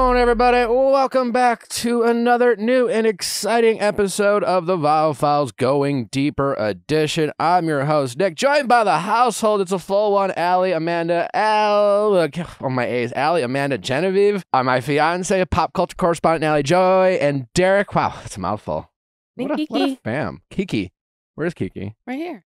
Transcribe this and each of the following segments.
on, everybody? Welcome back to another new and exciting episode of the Viall Files Going Deeper edition. I'm your host, Nick, joined by the household. It's a full one. Allie, Amanda, Allie, Amanda, Genevieve, my fiance, pop culture correspondent, Allie Joy, and Derek. Wow, it's a mouthful. What a fam. Kiki. Where's Kiki? Right here.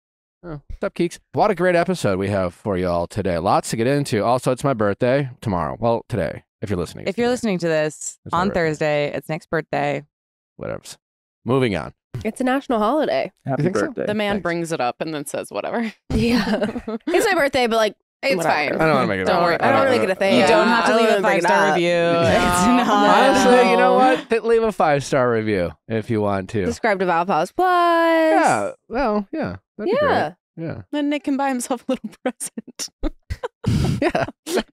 Oh, what's up, Keeks? What a great episode we have for you all today. Lots to get into. Also, it's my birthday tomorrow. Well, today, if you're listening. If you're listening to this on Thursday, it's Nick's birthday. Whatever's. Moving on. It's a national holiday. Happy birthday. So? The man Thanks. brings it up and then says whatever. Yeah. It's my birthday, but like, It's whatever. fine. I don't want to make it. Don't worry. I don't really get a thing. You don't have to leave a 5-star review. It's not. Honestly, you know what? Leave a 5-star review if you want to. Subscribe to Viall Files Plus. Yeah. Well, yeah. That'd be great. Yeah. Then Nick can buy himself a little present. Yeah.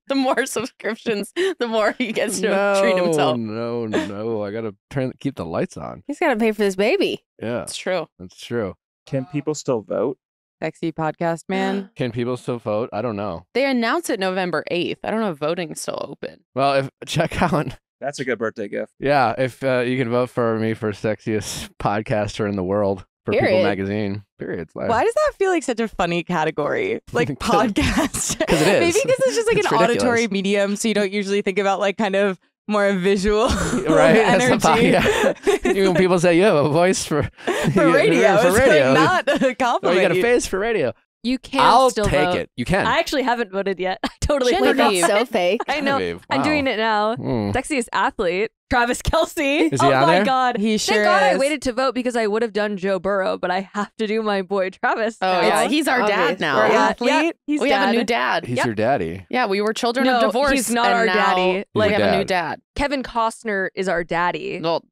The more subscriptions, the more he gets to treat himself. No. I gotta keep the lights on. He's got to pay for this baby. Yeah, It's true. that's true. Can people still vote? Sexy podcast, man. Can people still vote? I don't know. They announced it November 8th. I don't know if voting's still open. Well, check out. That's a good birthday gift. Yeah, if you can vote for me for sexiest podcaster in the world for People Period. Magazine. Period. Why does that feel like such a funny category? Like podcast? 'Cause it is. Maybe because it's just like It's an ridiculous. auditory medium, so you don't usually think about like kind of more visual Right? That's the energy. Even when people say you have a voice for radio. for It's radio. like not a Or you compliment. got a face for radio. You can I'll still take vote. it. You can. I actually haven't voted yet. I totally Genevieve. forgot. Wait, that's so fake. I know. Genevieve, I'm wow. doing it now. Mm. Sexiest athlete, Travis Kelce. Is he oh on my there? God. He sure Thank God I is. waited to vote because I would have done Joe Burrow, but I have to do my boy Travis. Oh now. yeah, he's our dad Obvious. now. We're Yeah, Athlete. yeah, he's we have a dad. new dad. He's Yep. your daddy. Yeah, we were children No, of divorce. he's not and our now daddy. He's We your have a new dad. dad. Kevin Costner is our daddy. Well,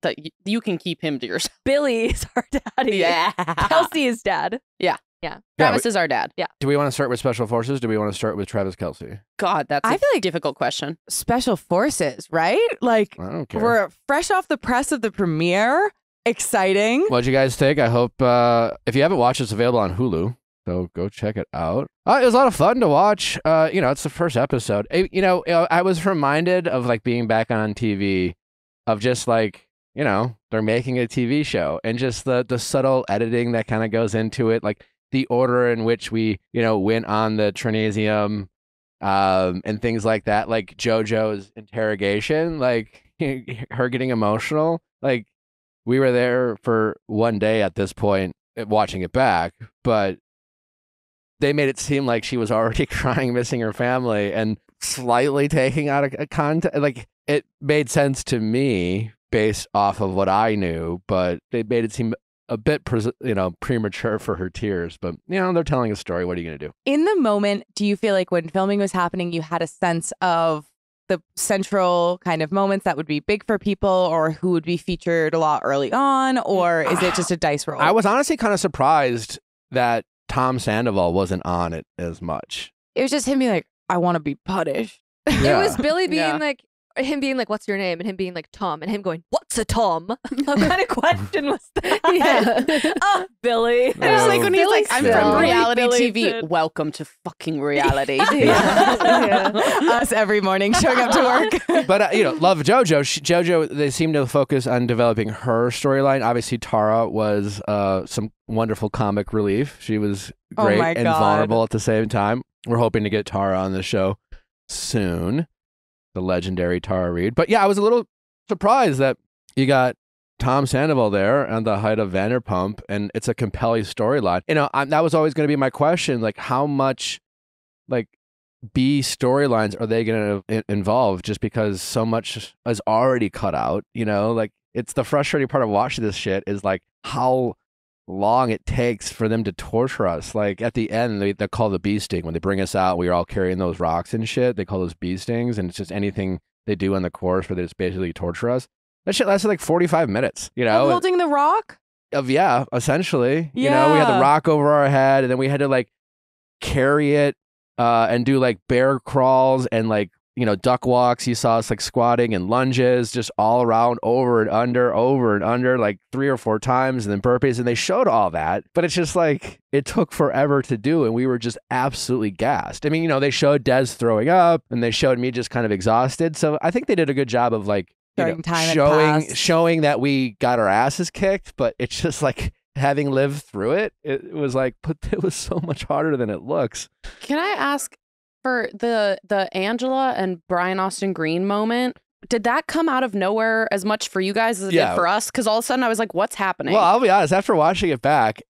you can keep him to yourself. Billy is our daddy. Kelsey is dad. Travis is our dad. Do we want to start with Special Forces? Do we want to start with Travis Kelce? God, that's I a feel like- difficult question. Special Forces, right? Like I don't care. we're fresh off the press of the premiere. Exciting. What'd you guys think? I hope if you haven't watched, it's available on Hulu. So go check it out. It was a lot of fun to watch. It's the first episode. I was reminded of like being back on TV, of just like, they're making a TV show and just the subtle editing that kind of goes into it, like the order in which we, went on the Trinasium, and things like that, like JoJo's interrogation, like her getting emotional. Like we were there for one day at this point watching it back, but they made it seem like she was already crying, missing her family, and slightly taking out a context. Like it made sense to me based off of what I knew, but they made it seem a bit, premature for her tears. But, they're telling a story. What are you going to do? In the moment, do you feel like when filming was happening, you had a sense of the central kind of moments that would be big for people, or who would be featured a lot early on, or is it just a dice roll? I was honestly kind of surprised that Tom Sandoval wasn't on it as much. It was just him being like, I want to be punished. Yeah. It was Billy being Yeah. like, him being like, what's your name? And him being like, Tom. And him going, what's a Tom? What kind of question was that? Yeah. Oh, Billy. I just like when he's like, I'm Billy from Phil. reality Billy TV. Phil. Welcome to fucking reality. Yeah. Us every morning showing up to work. But, love JoJo. JoJo, they seem to focus on developing her storyline. Obviously, Tara was some wonderful comic relief. She was Oh great my and God. vulnerable at the same time. We're hoping to get Tara on the show soon. The legendary Tara Reid. But yeah, I was a little surprised that you got Tom Sandoval there and the height of Vanderpump, and it's a compelling storyline. That was always going to be my question. Like, how much, like, B storylines are they going to involve? Just because so much is already cut out. Like, it's the frustrating part of watching this shit is like how long it takes for them to torture us. Like at the end, they call the bee sting when they bring us out. We are all carrying those rocks and shit. They call those bee stings, and it's just anything they do in the course where they just basically torture us. That shit lasted like 45 minutes. Of holding the rock? Essentially. We had the Yeah. rock over our head, and then we had to like carry it and do like bear crawls and like duck walks. You saw us like squatting and lunges just all around, over and under, like 3 or 4 times, and then burpees. And they showed all that, but it's just like it took forever to do. And we were just absolutely gassed. I mean, they showed Des throwing up and they showed me just kind of exhausted. So I think they did a good job of like, During time had passed. showing that we got our asses kicked, but it's just like having lived through it, it was like, but it was so much harder than it looks. Can I ask for the Angela and Brian Austin Green moment? Did that come out of nowhere as much for you guys as it did for us? Because all of a sudden I was like, what's happening? Well, I'll be honest, after watching it back,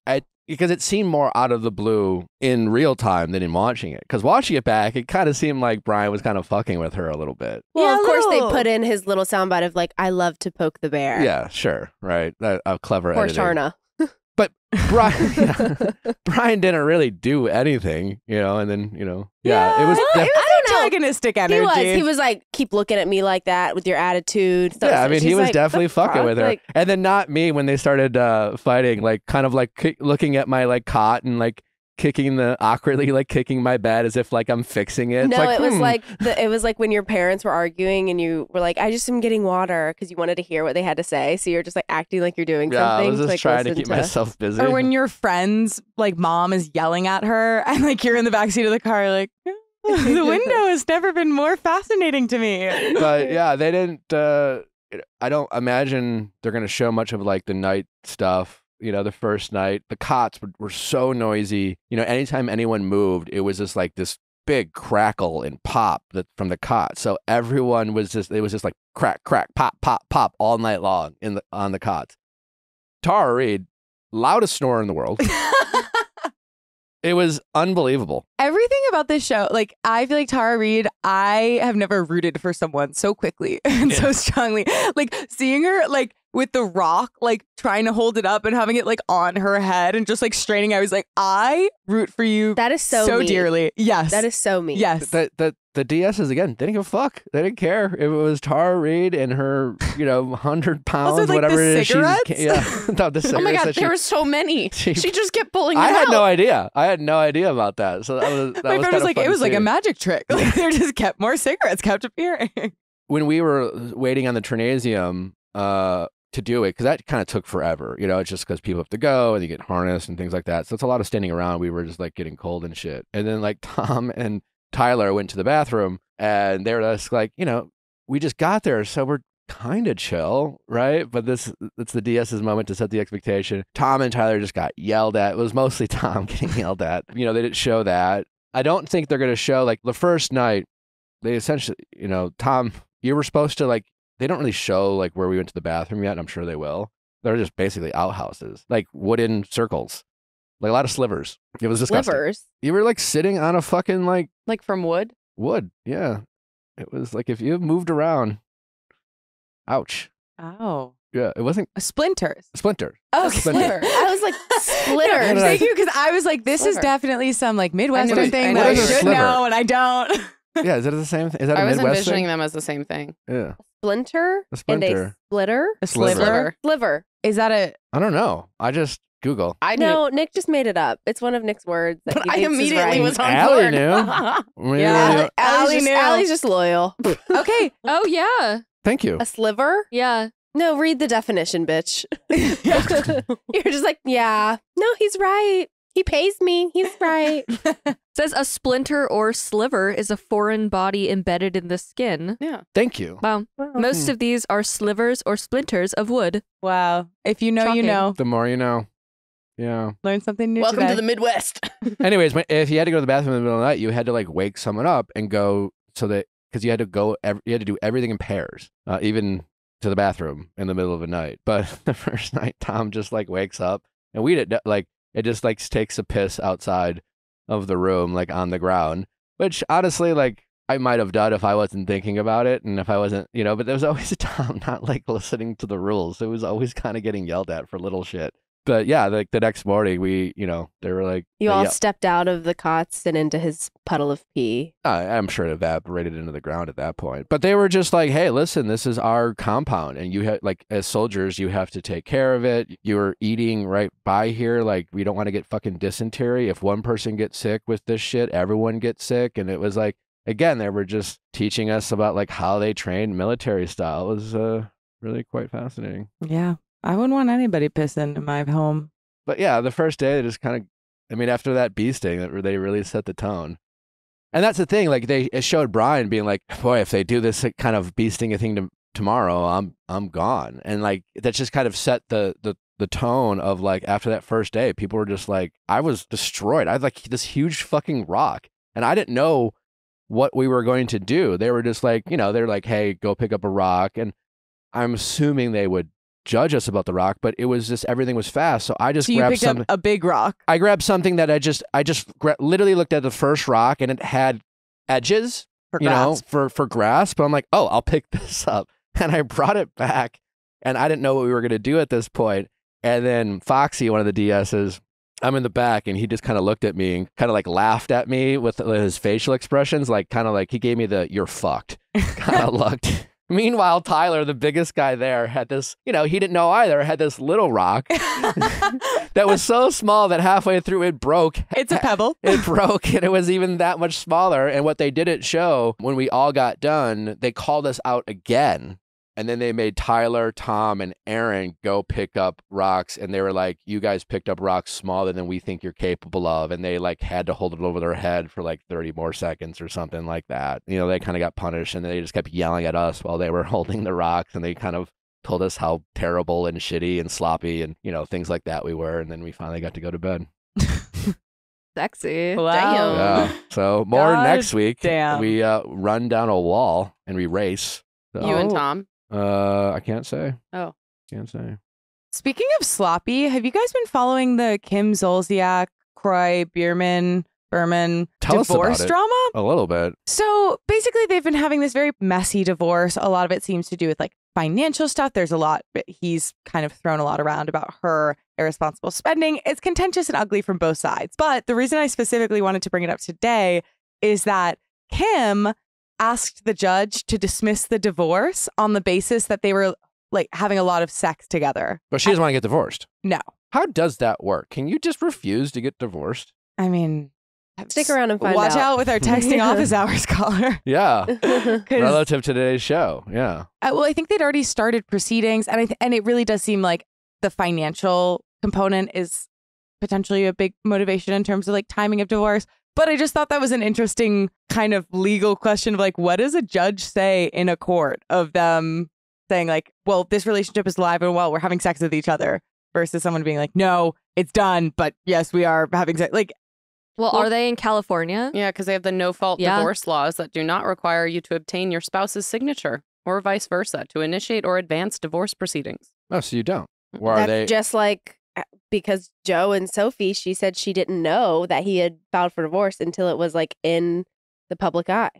because it seemed more out of the blue in real time than in watching it. Because watching it back, it kind of seemed like Brian was kind of fucking with her a little bit. Well, Yeah, of a course they little. put in his little soundbite of like, I love to poke the bear. Yeah, sure, right. A clever Poor editing. Sharna. But Brian didn't really do anything, and then, it was it was antagonistic energy. He was like, keep looking at me like that with your attitude. So yeah, I mean, she's he was like, definitely "The fucking fuck?" with her. Like, And then not me when they started fighting, like kind of like looking at my like cot and like awkwardly like kicking my bed as if like I'm fixing it. It's no, like, it was like when your parents were arguing and you were like, I just am getting water because you wanted to hear what they had to say. So you're just like acting like you're doing yeah, something. I was just like, trying to listen keep myself busy. Or when your friend's like mom is yelling at her and like you're in the backseat of the car like the window has never been more fascinating to me. But yeah, they didn't. I don't imagine they're gonna show much of like the night stuff. The first night, the cots were so noisy. Anytime anyone moved, it was just like this big crackle and pop from the cot. So everyone was just like crack, crack, pop, pop, pop all night long on the cots. Tara Reid, loudest snorer in the world. It was unbelievable. Everything about this show, like I feel like Tara Reid, I have never rooted for someone so quickly and so strongly. Like seeing her like with the rock, like trying to hold it up and having it like on her head and just like straining. I was like, I root for you That is so me. dearly. Yes. That is so me. Yes. The DSs again didn't give a fuck. They didn't care if it was Tara Reid and her 100 pounds, Also, like, whatever the it is. cigarettes? No, the cigarettes. oh my God, that there were so many. she- She just kept pulling them I had out. no idea. I had no idea about that. So that was My friend was like, it was like a match. magic trick. Like there just kept more cigarettes kept appearing. When we were waiting on the Trinasium to do it, because that kind of took forever. It's just because people have to go and you get harnessed and things like that. So it's a lot of standing around. We were just like getting cold and shit. And then like Tom and Tyler went to the bathroom and they were just like, we just got there, so we're kind of chill, right? But it's the DS's moment to set the expectation. Tom and Tyler just got yelled at. It was mostly Tom getting yelled at. They didn't show that. I don't think they're going to show like the first night. They essentially, Tom, you were supposed to like, they don't really show like where we went to the bathroom yet. And I'm sure they will. They're just basically outhouses, like wooden circles, like a lot of slivers. It was disgusting. Slivers. You were like sitting on a fucking like Like from wood? wood. Yeah. It was like if you moved around, ouch. Oh. Yeah. It wasn't Splinters. splinter. Oh, Splinter. I was like, splitters. No, thank you, because I was like, this is Sliver. definitely some like Midwestern it. thing I that know I it. should Sliver. know and I don't. Yeah. Is it the same thing? Is that a I was Midwest envisioning thing? them as the same thing. Yeah. Splinter A and a splinter. splitter. A Sliver. sliver. Sliver. Is that a I don't know. I just Google. I knew. No, Nick just made it up. It's one of Nick's words. That But he I thinks is immediately right. was on Allie board. knew. Yeah. Allie's knew. Allie's just loyal. okay? Oh yeah, Thank you. A sliver? yeah. No, read the definition, bitch. You're just like, yeah. No, he's right. He pays me. He's right. Says a splinter or sliver is a foreign body embedded in the skin. Yeah. Thank you. Wow. Most of these are slivers or splinters of wood. Wow. If you know, you Shocking. know. The more you know. Yeah. Learn something new Welcome today. to the Midwest. Anyways, if you had to go to the bathroom in the middle of the night, you had to like wake someone up and go so that because you had to go, you had to do everything in pairs, even to the bathroom in the middle of the night. But the first night, Tom just like wakes up and we did like it just like takes a piss outside of the room, like on the ground, which honestly, like I might have done if I wasn't thinking about it and if I wasn't, but there was always Tom not like listening to the rules. It was always kind of getting yelled at for little shit. But yeah, like the next morning, we, they were like, You all yeah, stepped out of the cots and into his puddle of pee. I'm sure it evaporated into the ground at that point. But they were just like, hey, listen, this is our compound. And you have, like, as soldiers, you have to take care of it. You're eating right by here. Like, we don't want to get fucking dysentery. If one person gets sick with this shit, everyone gets sick. And it was like, again, they were just teaching us about like how they trained military style. It was really quite fascinating. Yeah. I wouldn't want anybody pissing in my home. But yeah, the first day, they just kind of, I mean, after that bee sting, they really set the tone. And that's the thing, like it showed Brian being like, boy, if they do this kind of bee sting thing tomorrow, I'm gone. And like, that just kind of set the tone of like, after that first day, people were just like, I was destroyed. I had like this huge fucking rock and I didn't know what we were going to do. They were just like, they're like, hey, go pick up a rock. And I'm assuming they would judge us about the rock, but it was just, everything was fast. So I just grabbed something. Up a big rock. I grabbed something that I just literally looked at the first rock and it had edges, For grasp. for grasp. But I'm like, oh, I'll pick this up. And I brought it back and I didn't know what we were going to do at this point. And then Foxy, one of the DSs, I'm in the back and he just kind of looked at me and kind of like laughed at me with his facial expressions, like kind of like he gave me the "you're fucked" kind of looked. Meanwhile, Tyler, the biggest guy there, had this, he didn't know either, had this little rock that was so small that halfway through it broke. It's a pebble. It broke and it was even that much smaller. And what they didn't show when we all got done, they called us out again. And then they made Tyler, Tom, and Aaron go pick up rocks. And they were like, you guys picked up rocks smaller than we think you're capable of. And they like had to hold it over their head for like 30 more seconds or something like that. They kind of got punished and they just kept yelling at us while they were holding the rocks. And they kind of told us how terrible and shitty and sloppy and, things like that we were. And then we finally got to go to bed. Sexy. Wow. Damn. Yeah. So more God next week. damn. We run down a wall and we race. So, You and Tom. I can't say. Oh. Can't say. Speaking of sloppy, have you guys been following the Kim Zolciak, Croy Berman Tell us divorce about it. drama? A little bit. So basically, they've been having this very messy divorce. A lot of it seems to do with like financial stuff. There's a lot, but he's kind of thrown a lot around about her irresponsible spending. It's contentious and ugly from both sides. But the reason I specifically wanted to bring it up today is that Kim asked the judge to dismiss the divorce on the basis that they were like having a lot of sex together. But she doesn't want to get divorced. No. How does that work? Can you just refuse to get divorced? I mean, Stick around and find watch out. out with our texting office hours caller. Yeah. 'Cause- Relative to today's show. Yeah. well, I think they'd already started proceedings, and and it really does seem like the financial component is potentially a big motivation in terms of like timing of divorce. But I just thought that was an interesting kind of legal question of like, what does a judge say in a court of them saying like, well, this relationship is alive and well, we're having sex with each other, versus someone being like, no, it's done, but yes, we are having sex. Like, Well, are they in California? Yeah, because they have the no-fault Yeah. divorce laws that do not require you to obtain your spouse's signature or vice versa to initiate or advance divorce proceedings. Oh, so you don't. Or are That's they? just like because Joe and Sophie, she said she didn't know that he had filed for divorce until it was like in the public eye.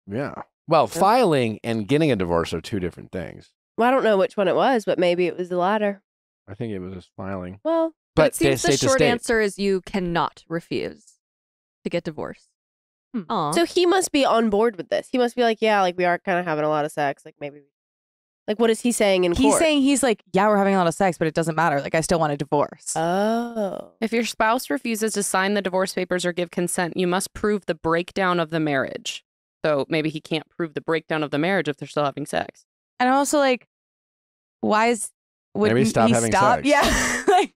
Yeah. Well, filing and getting a divorce are two different things. Well, I don't know which one it was, but maybe it was the latter. I think it was just filing. Well, But it seems state the to short state. answer is you cannot refuse to get divorced. Aw. so he must be on board with this. He must be like, yeah, like we are kind of having a lot of sex. Like maybe, like what is he saying in he's court? saying he's like, yeah, we're having a lot of sex, but it doesn't matter. Like, I still want a divorce. Oh. If your spouse refuses to sign the divorce papers or give consent, you must prove the breakdown of the marriage. So maybe he can't prove the breakdown of the marriage if they're still having sex. And I'm also like, why is wouldn't Maybe stop he having stop? sex. Yeah, like,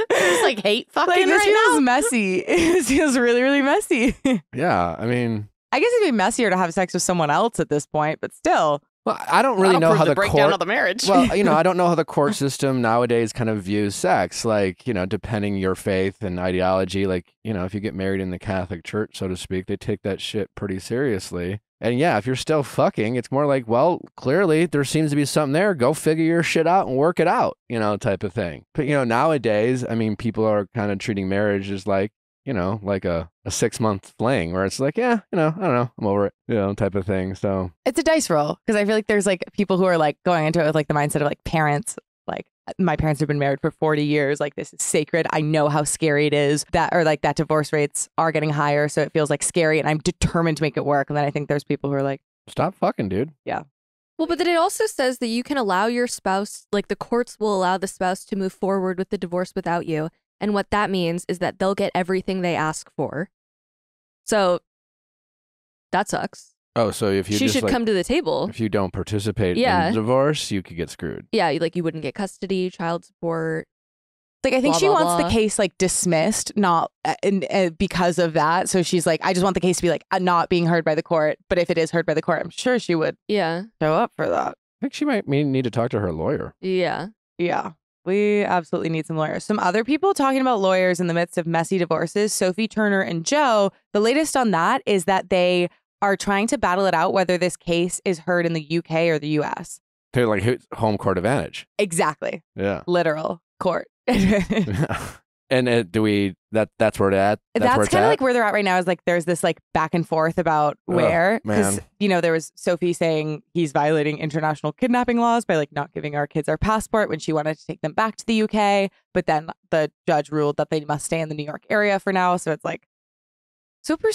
It's like hate fucking like this right feels now. messy. This feels really, really messy. Yeah. I mean, I guess it'd be messier to have sex with someone else at this point, but still. well, I don't really That'll know prove how the the breakdown court. of the marriage. Well, I don't know how the court system nowadays kind of views sex. Like, depending your faith and ideology, like, if you get married in the Catholic Church, so to speak, they take that shit pretty seriously. And yeah, if you're still fucking, it's more like, well, clearly there seems to be something there. Go figure your shit out and work it out, type of thing. But, nowadays, I mean, people are kind of treating marriage as like, like a 6-month fling where it's like, yeah, I don't know, I'm over it, type of thing. So It's a dice roll because I feel like there's like people who are like going into it with like the mindset of like parents, like my parents have been married for 40 years. Like this is sacred. I know how scary it is that divorce rates are getting higher. So it feels like scary and I'm determined to make it work. And then I think there's people who are like, stop fucking, dude. Well, but then it also says that you can allow your spouse, like the courts will allow the spouse to move forward with the divorce without you. And what that means is that they'll get everything they ask for. So That sucks. Oh, so if you She just should like, come to the table. if you don't participate Yeah. in the divorce, you could get screwed. Yeah, like you wouldn't get custody, child support. Like, I think Blah, she blah, wants blah. the case like dismissed, not because of that. So she's like, I just want the case to be like not being heard by the court. But if it is heard by the court, I'm sure she would Yeah. show up for that. I think she might need to talk to her lawyer. Yeah. Yeah. We absolutely need some lawyers. Some other people talking about lawyers in the midst of messy divorces, Sophie Turner and Joe. The latest on that is that they are trying to battle it out whether this case is heard in the UK or the US. To like home court advantage. Exactly. Yeah. Literal court. And that's where it's at. That's kind of like where they're at right now is like there's this like back and forth about where. man. You know, there was Sophie saying he's violating international kidnapping laws by like not giving our kids our passport when she wanted to take them back to the UK. But then the judge ruled that they must stay in the New York area for now. So it's like super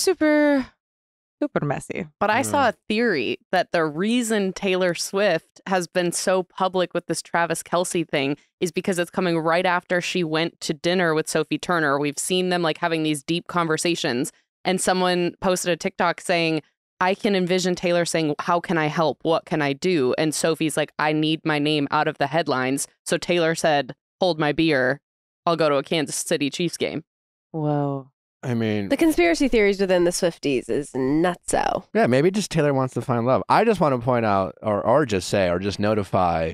messy. But I saw a theory that the reason Taylor Swift has been so public with this Travis Kelce thing is because it's coming right after she went to dinner with Sophie Turner. We've seen them like having these deep conversations. And someone posted a TikTok saying, I can envision Taylor saying, how can I help? What can I do? And Sophie's like, I need my name out of the headlines. So Taylor said, hold my beer. I'll go to a Kansas City Chiefs game. Whoa. I mean, The conspiracy theories within the Swifties is nutso. yeah, maybe just Taylor wants to find love. I just want to point out, or just say, or just notify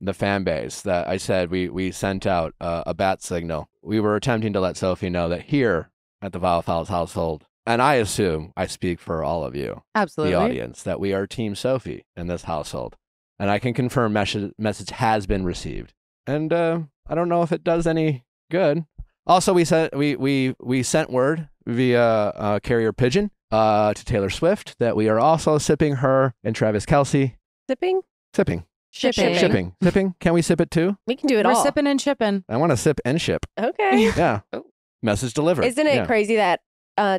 the fan base that I said we sent out a bat signal. We were attempting to let Sophie know that here at the Vile Fowls household, and I assume I speak for all of you, Absolutely. the audience, that we are Team Sophie in this household. And I can confirm message has been received. And I don't know if it does any good. Also, we sent word via carrier pigeon to Taylor Swift that we are also sipping her and Travis Kelce. Sipping? Sipping. Shipping. Sipping. Can we sip it too? We can do it We're all. sipping and shipping. I want to sip and ship. Okay. Yeah. Oh. Message delivered. Isn't it Yeah. crazy that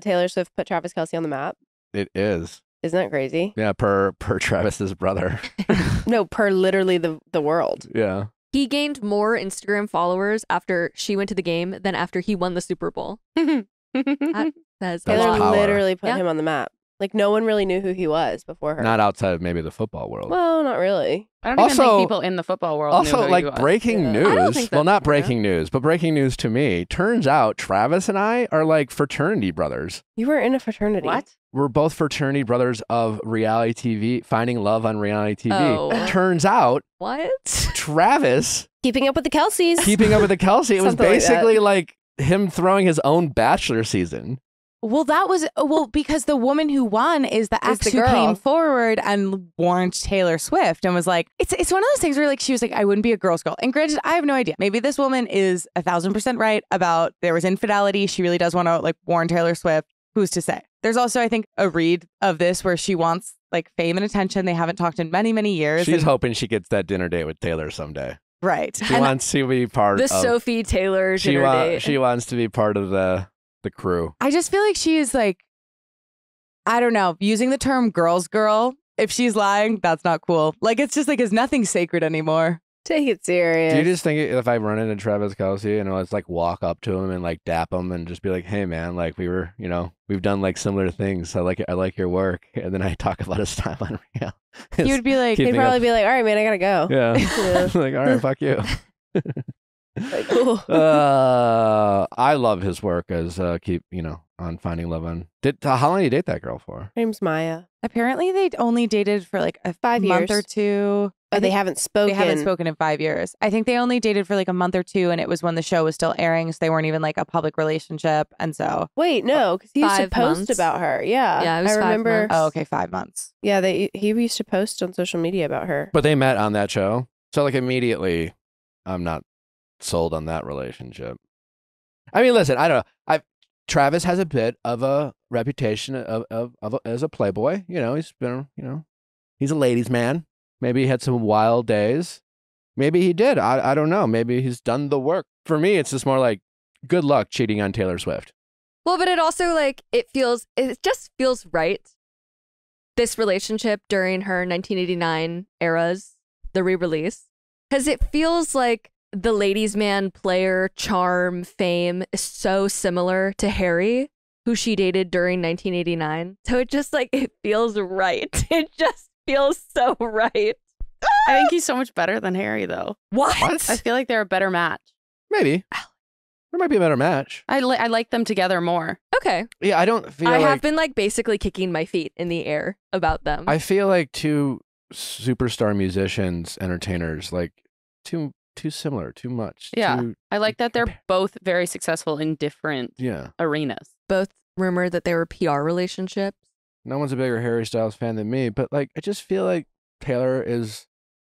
Taylor Swift put Travis Kelce on the map? It is. Isn't that crazy? Yeah, per Travis's brother. No, per literally the world. Yeah. He gained more Instagram followers after she went to the game than after he won the Super Bowl. Says a That's Taylor lot. power. literally put Yeah. him on the map. Like no one really knew who he was before her. Not outside of maybe the football world. Well, not really. I don't even Also- think people in the football world knew Also, who like he was. breaking Yeah. I don't news. think Well, that's not true. breaking news, but breaking news to me. Turns out Travis and I are like fraternity brothers. You were in a fraternity. What? We're both fraternity brothers of reality TV, finding love on reality TV. Oh. Turns out What? Travis Keeping up with the Kelseys. keeping up with the Kelce. It was Something like that. basically like him throwing his own Bachelor season. Well, that was because the woman who won is the ex the who girl. came forward and warned Taylor Swift and was like, it's one of those things where like she was like, I wouldn't be a girl's girl. And granted, I have no idea. Maybe this woman is 1,000% right about there was infidelity. She really does want to like warn Taylor Swift. Who's to say? There's also, I think, a read of this where she wants like fame and attention. They haven't talked in many, many years. She's and- hoping she gets that dinner date with Taylor someday. right. She And wants to be part The of Sophie Taylor she dinner date. She wants to be part of the crew. I just feel like she is like, I don't know, using the term girl's girl. If she's lying, that's not cool. Like, it's just like, it's nothing sacred anymore. Take it serious. Do you just think if I run into Travis Kelce and let's like walk up to him and like dap him and just be like, hey man, like we were, we've done like similar things. I like your work. And then I talk about his time on Real. You would be like, keep- He'd keeping probably up- be like, all right, man, I gotta go. Yeah. Yeah. Like, all right, fuck you. Like, cool. I love his work as on Finding Love on. How long did you date that girl for? Her name's Maya. apparently they'd only dated for like a 5 month years. or two. Oh, they haven't spoken. They haven't spoken in 5 years. I think they only dated for like a month or two, and it was when the show was still airing, so they weren't even like a public relationship. And so, Wait, no, because he used to 5 post months. about her. Yeah, Yeah, it was I 5 remember. months. oh, okay, 5 months. Yeah, he used to post on social media about her. But they met on that show. So like immediately, I'm not sold on that relationship. I mean, listen, I don't know. Travis has a bit of a reputation as a playboy. He's been, he's a ladies' man. Maybe he had some wild days. Maybe he did. I don't know. Maybe he's done the work. For me, it's just more like, good luck cheating on Taylor Swift. Well, but it also it just feels right. This relationship during her 1989 eras, the re-release, because it feels like the ladies' man player charm fame is so similar to Harry who she dated during 1989. So it just like, it feels right. It just feels so right. I think he's so much better than Harry, though. What? I feel like they're a better match. Maybe. There might be a better match. I like them together more. Okay. Yeah, I don't feel I like... have been like basically kicking my feet in the air about them. I feel like two superstar musicians, entertainers, like too similar, too much. Yeah. too- I like that they're both very successful in different yeah. arenas. Both rumored that they were PR relationships. No one's a bigger Harry Styles fan than me, but like I just feel like Taylor is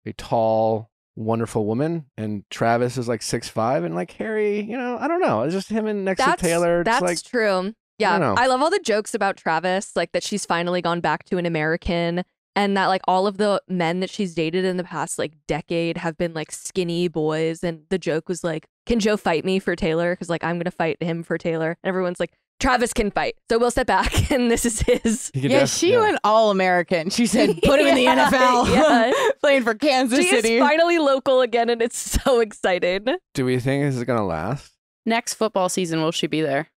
a tall, wonderful woman, and Travis is like 6'5", and like Harry, I don't know. It's just him and next to Taylor. It's That's like, true. Yeah. don't know. I love all the jokes about Travis, like that she's finally gone back to an American, and that like all of the men that she's dated in the past like decade have been like skinny boys. And the joke was like, can Joe fight me for Taylor? Because like I'm going to fight him for Taylor. And everyone's like, Travis can fight. So we'll step back and this is his. he could Yeah, she went all American. She said, put him in the Yeah, NFL. yeah. Playing for Kansas She City. is finally local again and it's so exciting. Do we think this is gonna last? Next football season, will she be there?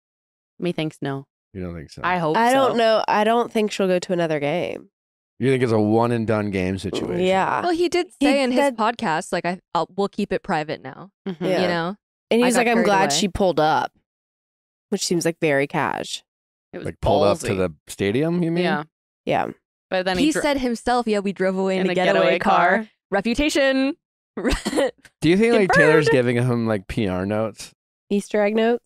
Methinks no. You don't think so? I hope I so. don't know. I don't think she'll go to another game. You think it's a one and done game situation? Yeah. Well, he did He say in his said- podcast, like, we'll keep it private now. Mhm. Yeah. You know? And I he's got like, I'm carried glad away. she pulled up, which seems like very cash. It was Like pulled up to ballsy. the stadium. You mean? Yeah. Yeah. But then He dro- said himself, yeah, we drove away in, in a getaway car. Reputation. Do you think like Taylor's Confirmed. giving him like PR notes? Easter egg notes.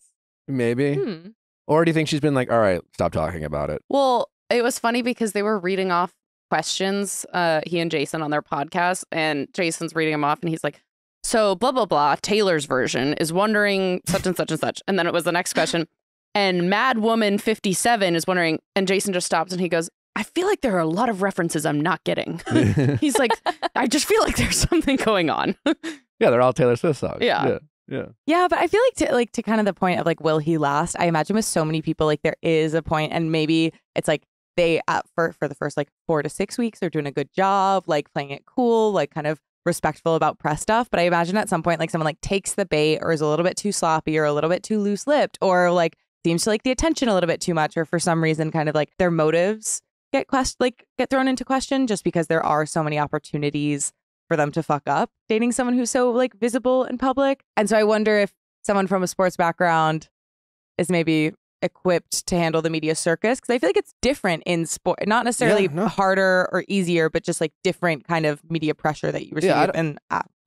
Maybe. Hmm. Or do you think she's been like, all right, stop talking about it? Well, it was funny because they were reading off questions, he and Jason on their podcast, and Jason's reading them off, and he's like, so blah, blah, blah, Taylor's version is wondering such and such and such. And then it was the next question. And Mad Woman 57 is wondering, and Jason just stops and he goes, I feel like there are a lot of references I'm not getting. He's like, I just feel like there's something going on. Yeah, they're all Taylor Swift songs. Yeah. Yeah. Yeah, but I feel like to kind of the point of like, will he last? I imagine with so many people, like there is a point, and maybe it's like they for the first like 4 to 6 weeks are doing a good job, like playing it cool, like kind of respectful about press stuff. But I imagine at some point, like someone like takes the bait or is a little bit too sloppy or a little bit too loose lipped or like seems to like the attention a little bit too much, or for some reason, kind of like their motives get thrown into question just because there are so many opportunities for them to fuck up dating someone who's so like visible in public. And so I wonder if someone from a sports background is maybe equipped to handle the media circus, because I feel like it's different in sport, not necessarily Yeah, no. harder or easier, but just like different kind of media pressure that you receive. Yeah,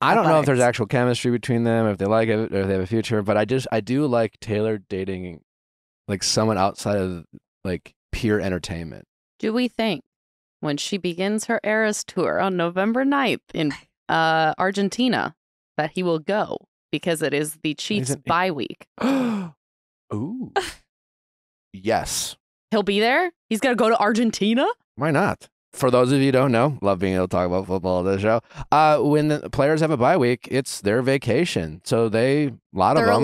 I don't know if there's athletics. actual chemistry between them, if they like it, or if they have a future. But I do like Taylor dating like someone outside of like pure entertainment. Do we think when she begins her Eras tour on November 9th in Argentina that he will go because it is the Chiefs' Isn't it- bye week? Ooh. Yes. He'll be there? He's going to go to Argentina? Why not? For those of you who don't know, love being able to talk about football on this show. When the players have a bye week, it's their vacation. So a lot of They're them,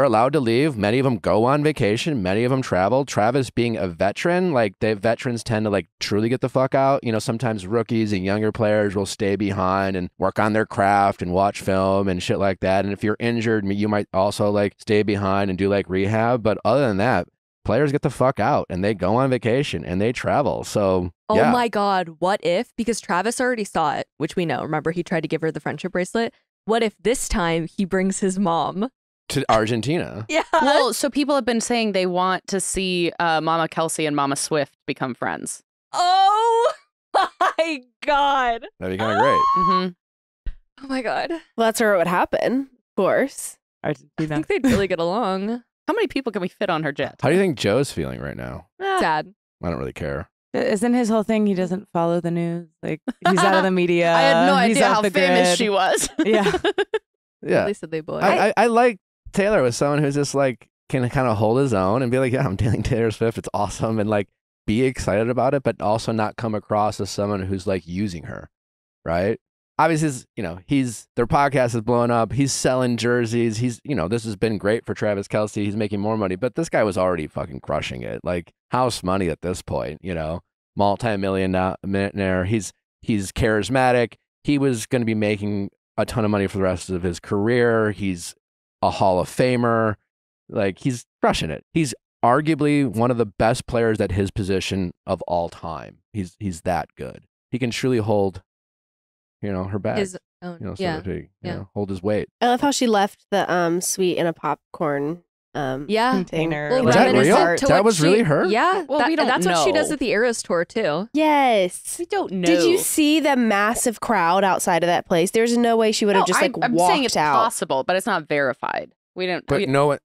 allowed to. leave. Many of them go on vacation. Many of them travel. Travis being a veteran, like veterans tend to like truly get the fuck out. You know, sometimes rookies and younger players will stay behind and work on their craft and watch film and shit like that. And if you're injured, you might also like stay behind and do like rehab. But other than that, players get the fuck out and they go on vacation and they travel. So Oh yeah. my God, what if? Because Travis already saw it, which we know. Remember, he tried to give her the friendship bracelet. What if this time he brings his mom? To Argentina. Yeah. Well, so people have been saying they want to see Mama Kelsey and Mama Swift become friends. Oh my God. That'd be kind of great. hmm Oh my God. Well, that's where it would happen, of course. I Argentina. think they'd really get along. How many people can we fit on her jet? How do you think Joe's feeling right now? Sad. I don't really care. Isn't his whole thing he doesn't follow the news? Like he's out of the media. I had no he's idea off how the famous grid. she was. Yeah. Yeah. They said they boy. I like Taylor with someone who's just like can kind of hold his own and be like, yeah, I'm dating Taylor Swift. It's awesome. And like be excited about it, but also not come across as someone who's like using her. Right. Obviously, their podcast is blowing up. He's selling jerseys. This has been great for Travis Kelce. He's making more money, but this guy was already fucking crushing it. Like house money at this point, multi-millionaire. He's charismatic. He was going to be making a ton of money for the rest of his career. He's a Hall of Famer. Like he's crushing it. He's arguably one of the best players at his position of all time. He's that good. He can truly hold, her bag. His own. So yeah. to speak, Yeah. hold his weight. I love how she left the sweet in a popcorn. Yeah. Container. Well, Was that reminiscent real? to That what was really her? Yeah. Well, we don't that's what she does know. at the Eras tour too. Yes. We don't know. Did you see the massive crowd outside of that place? There's no way she would have just I'm walked saying it's out. possible, but it's not verified. We don't. But no,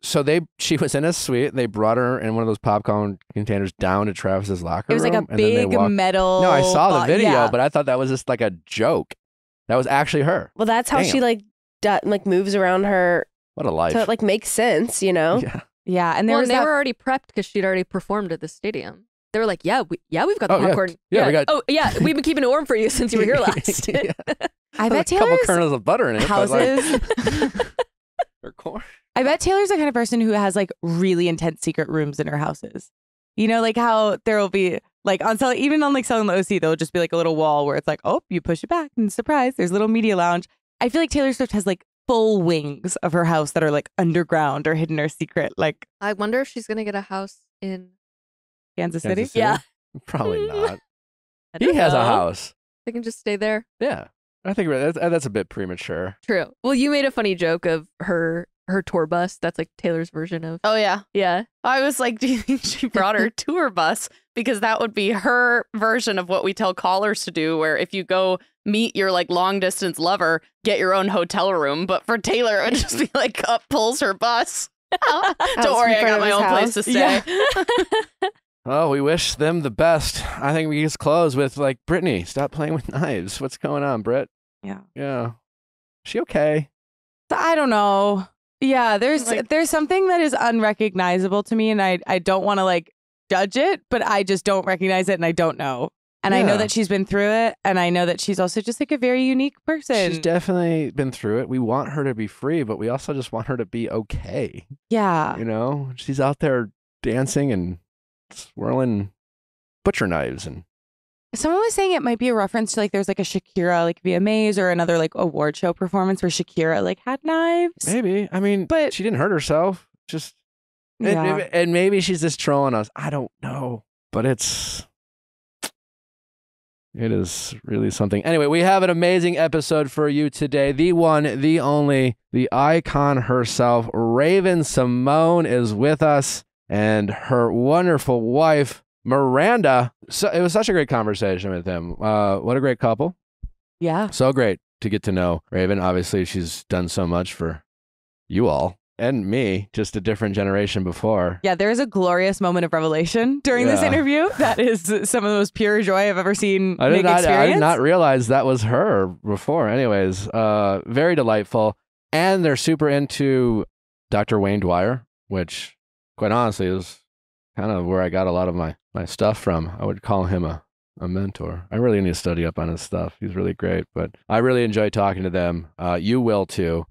so she was in a suite. They brought her in one of those popcorn containers down to Travis's locker It was like room. a and then they big walked- metal. No, I saw the video, yeah. but I thought that was just like a joke. That was actually her. Well, that's how she moves around her. What a life. So it makes sense, Yeah. Yeah, and there Well, was they that were already prepped because she'd already performed at the stadium. They were like, we've got the Oh, yeah. popcorn. Yeah, we got- Oh, yeah, we've been keeping it warm for you since you were here last. Yeah. I bet a couple Taylor's kernels of butter in it. but, houses. or corn. I bet Taylor's the kind of person who has like really intense secret rooms in her houses. You know, like how there will be like on selling, even on like selling the OC, there'll just be like a little wall where it's like, oh, you push it back and surprise, there's a little media lounge. I feel like Taylor Swift has like full wings of her house that are like underground or hidden or secret, like I wonder if she's going to get a house in Kansas City. Kansas City? Yeah. Probably not. I He don't has a know. house. They can just stay there. Yeah. I think that's a bit premature. True. Well, you made a funny joke of her tour bus. That's like Taylor's version of. Oh yeah. Yeah. I was like, do you think she brought her tour bus? Because that would be her version of what we tell callers to do, where if you go meet your like long distance lover, get your own hotel room. But for Taylor, it would just be like pulls her bus. Don't worry, I got my own place to stay. Oh, we wish them the best. I think we just close with like, Brittany, stop playing with knives. What's going on, Britt? Yeah. Yeah. She okay? I don't know. Yeah, there's something that is unrecognizable to me, and I don't want to like judge it, but I just don't recognize it, and I don't know. And I know Yeah. that she's been through it, and I know that she's also just like a very unique person. She's definitely been through it. We want her to be free, but we also just want her to be okay. Yeah. You know, she's out there dancing and swirling butcher knives and Someone was saying it might be a reference to like there's like a Shakira like VMAs or another like award show performance where Shakira like had knives. maybe. I mean, But- she didn't hurt herself. Just Yeah. and maybe she's just trolling us. I don't know, but it is really something. Anyway, we have an amazing episode for you today. The one, the only, the icon herself, Raven Simone is with us, and her wonderful wife, Miranda. So it was such a great conversation with them. What a great couple. Yeah. So great to get to know Raven. Obviously, she's done so much for you all and me, just a different generation before. Yeah, there is a glorious moment of revelation during this Yeah. interview. That is some of the most pure joy I've ever seen I Nick did experience. not realize that was her before. Anyways, very delightful. And they're super into Dr. Wayne Dwyer, which quite honestly is kind of where I got a lot of my stuff from. I would call him a mentor. I really need to study up on his stuff. He's really great, but I really enjoy talking to them. You will too.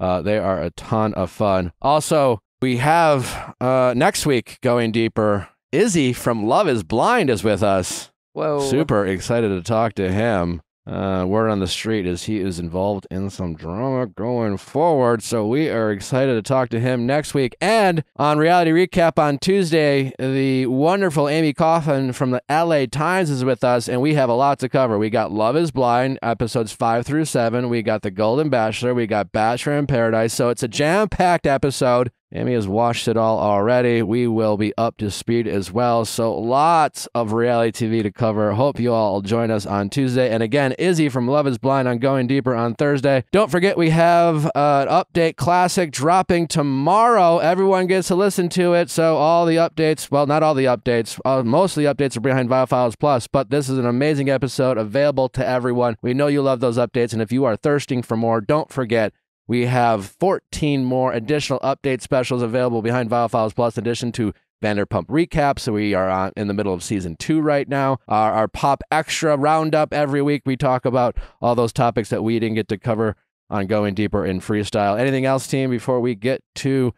They are a ton of fun. Also, we have next week going deeper. Izzy from Love is Blind is with us. Whoa. Super excited to talk to him. Word on the street is he is involved in some drama going forward. So we are excited to talk to him next week. And on Reality Recap on Tuesday, the wonderful Amy Coffin from the LA Times is with us, and we have a lot to cover. We got Love is Blind, episodes 5 through 7. We got The Golden Bachelor. We got Bachelor in Paradise. So it's a jam-packed episode. Amy has watched it all already. We will be up to speed as well. So lots of reality TV to cover. Hope you all will join us on Tuesday. And again, Izzy from Love is Blind on Going Deeper on Thursday. Don't forget, we have an update classic dropping tomorrow. Everyone gets to listen to it. So all the updates, well, not all the updates, most of the updates are behind Viophiles Plus, but this is an amazing episode available to everyone. We know you love those updates. And if you are thirsting for more, don't forget, we have 14 more additional update specials available behind Viophiles Plus, in addition to Vanderpump Recap. So we are in the middle of season 2 right now. Our Pop Extra Roundup every week. We talk about all those topics that we didn't get to cover on Going Deeper in Freestyle. Anything else, team, before we get to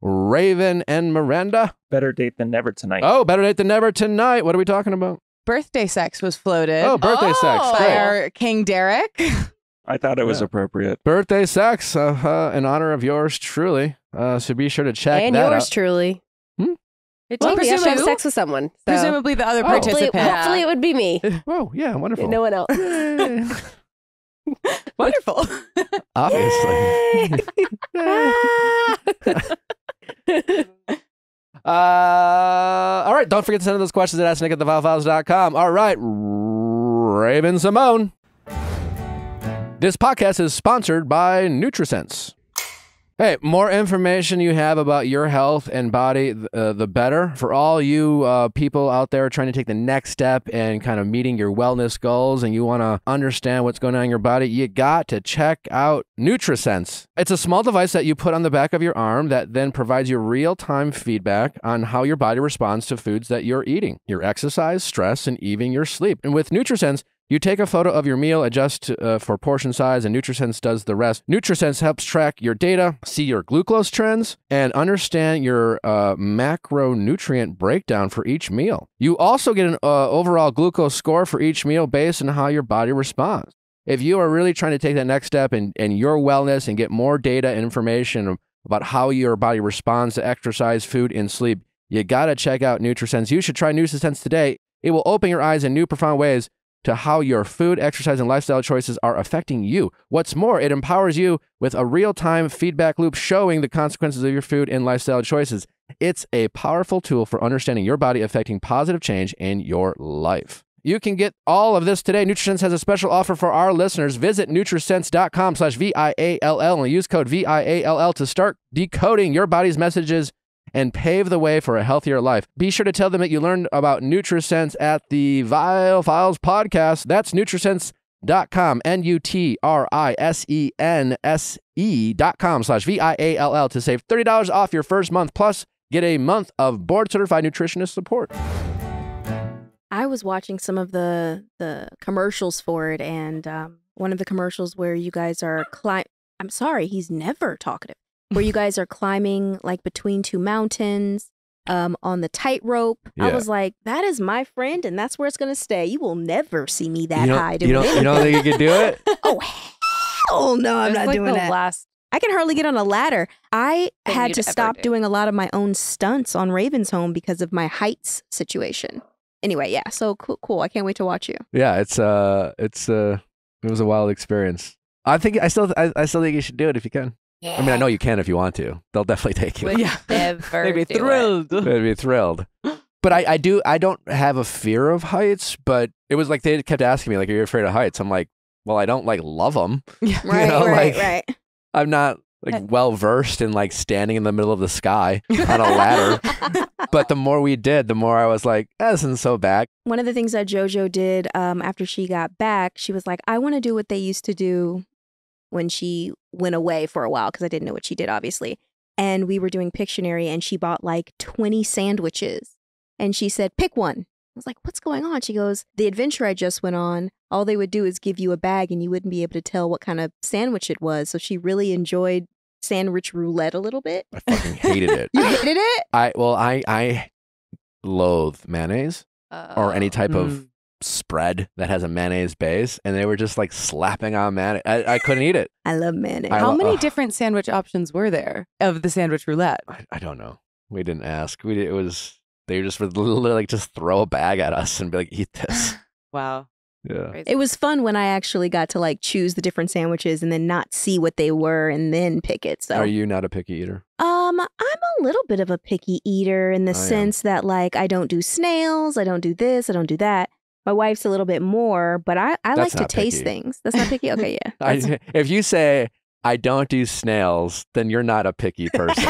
Raven and Miranda? Better date than never tonight. Oh, better late than never tonight. What are we talking about? Birthday sex was floated Oh, birthday sex. Oh. by Great. our King Derek. I thought it was Yeah. appropriate. Birthday sex in honor of yours truly. So be sure to check And that yours out. truly. Hmm? It Well, takes you have to have two. sex with someone. So Presumably the other hopefully, participant. hopefully it would be me. Whoa, yeah, wonderful. No one else. Yay. Wonderful. Obviously. All right. Don't forget to send in those questions at AskNick@thevilefiles.com. All right. Raven Simone. This podcast is sponsored by NutriSense. Hey, more information you have about your health and body, the better. For all you people out there trying to take the next step and kind of meeting your wellness goals and you want to understand what's going on in your body, you got to check out NutriSense. It's a small device that you put on the back of your arm that then provides you real-time feedback on how your body responds to foods that you're eating, your exercise, stress, and even your sleep. And with NutriSense, you take a photo of your meal, adjust for portion size, and NutriSense does the rest. NutriSense helps track your data, see your glucose trends, and understand your macronutrient breakdown for each meal. You also get an overall glucose score for each meal based on how your body responds. If you are really trying to take that next step in your wellness and get more data and information about how your body responds to exercise, food, and sleep, you got to check out NutriSense. You should try NutriSense today. It will open your eyes in new, profound ways to how your food, exercise, and lifestyle choices are affecting you. What's more, it empowers you with a real-time feedback loop showing the consequences of your food and lifestyle choices. It's a powerful tool for understanding your body affecting positive change in your life. You can get all of this today. NutriSense has a special offer for our listeners. Visit NutriSense.com/VIALL and use code VIALL to start decoding your body's messages and pave the way for a healthier life. Be sure to tell them that you learned about NutriSense at the Vile Files podcast. That's NutriSense.com, NutriSense.com/VIALL to save $30 off your first month, plus get a month of board-certified nutritionist support. I was watching some of the commercials for it, and one of the commercials where you guys are I'm sorry, he's never talkative. Where you guys are climbing like between two mountains on the tightrope. Yeah. I was like, that is my friend, and that's where it's gonna stay. You will never see me that high. You don't think you can do it? Oh hell no, I'm That's not like doing the that. last I can hardly get on a ladder. I thing had you'd to ever stop do. doing a lot of my own stunts on Raven's Home because of my heights situation. Anyway, yeah, so cool. I can't wait to watch you. Yeah, it was a wild experience. I still think you should do it if you can. I mean, I know you can if you want to. They'll definitely take you. would Yeah. never They'd be do it. thrilled. They'd be thrilled. But I don't have a fear of heights, but it was like they kept asking me, like, are you afraid of heights? I'm like, well, I don't like love them. Yeah. Right, right. I'm not like well versed in like standing in the middle of the sky on a ladder. But the more we did, the more I was like, that isn't so bad. One of the things that JoJo did after she got back, she was like, I want to do what they used to do when she went away for a while, because I didn't know what she did, obviously. And we were doing Pictionary, and she bought like 20 sandwiches. And she said, pick one. I was like, what's going on? She goes, the adventure I just went on, all they would do is give you a bag and you wouldn't be able to tell what kind of sandwich it was. So she really enjoyed sandwich roulette a little bit. I fucking hated it. You hated it? I loathe mayonnaise or any type of Mm. spread that has a mayonnaise base, and they were just like slapping on mayonnaise. I couldn't eat it. I love mayonnaise. I How lo- many ugh. different sandwich options were there of the sandwich roulette? I don't know. We didn't ask. They just would literally like just throw a bag at us and be like, eat this. Wow. Yeah. It was fun when I actually got to like choose the different sandwiches and then not see what they were and then pick it. So Are you not a picky eater? I'm a little bit of a picky eater in the I am. sense that like I don't do snails, I don't do this, I don't do that. My wife's a little bit more, but I like That's to not taste picky. things. That's not picky? Okay, yeah. That's- If you say I don't do snails, then you're not a picky person.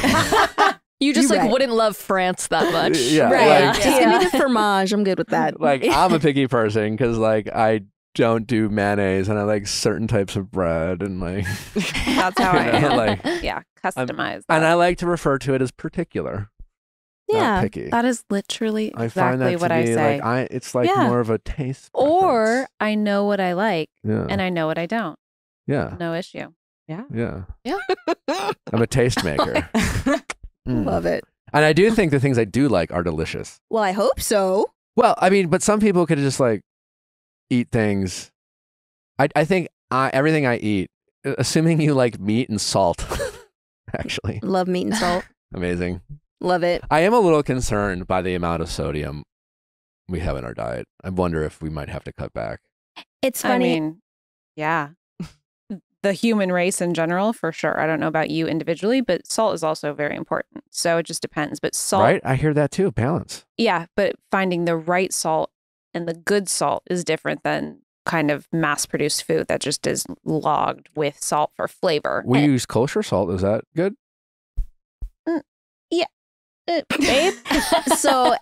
You just You're like right. wouldn't love France that much. Yeah, right. like- Just give me the fromage. I'm good with that. Like I'm a picky person because like I don't do mayonnaise and I like certain types of bread and like That's how I you know, am. like Yeah, customize. and that. I like to refer to it as particular, Yeah. not picky. That is literally I find exactly that what to I be say. like it's like Yeah. more of a taste. Or preference. I know what I like yeah, and I know what I don't. yeah, No issue. yeah. Yeah. I'm a tastemaker. Mm. Love it. And I do think the things I do like are delicious. Well, I hope so. Well, I mean, but some people could just like eat things. I think everything I eat, assuming you like meat and salt, actually, Love meat and salt. amazing. Love it. I am a little concerned by the amount of sodium we have in our diet. I wonder if we might have to cut back. It's I funny. mean, yeah. The human race in general, for sure. I don't know about you individually, but salt is also very important. So it just depends. But salt, Right? I hear that too. Balance. yeah, but finding the right salt and the good salt is different than kind of mass-produced food that just is logged with salt for flavor. We use kosher salt. Is that good? Babe? So,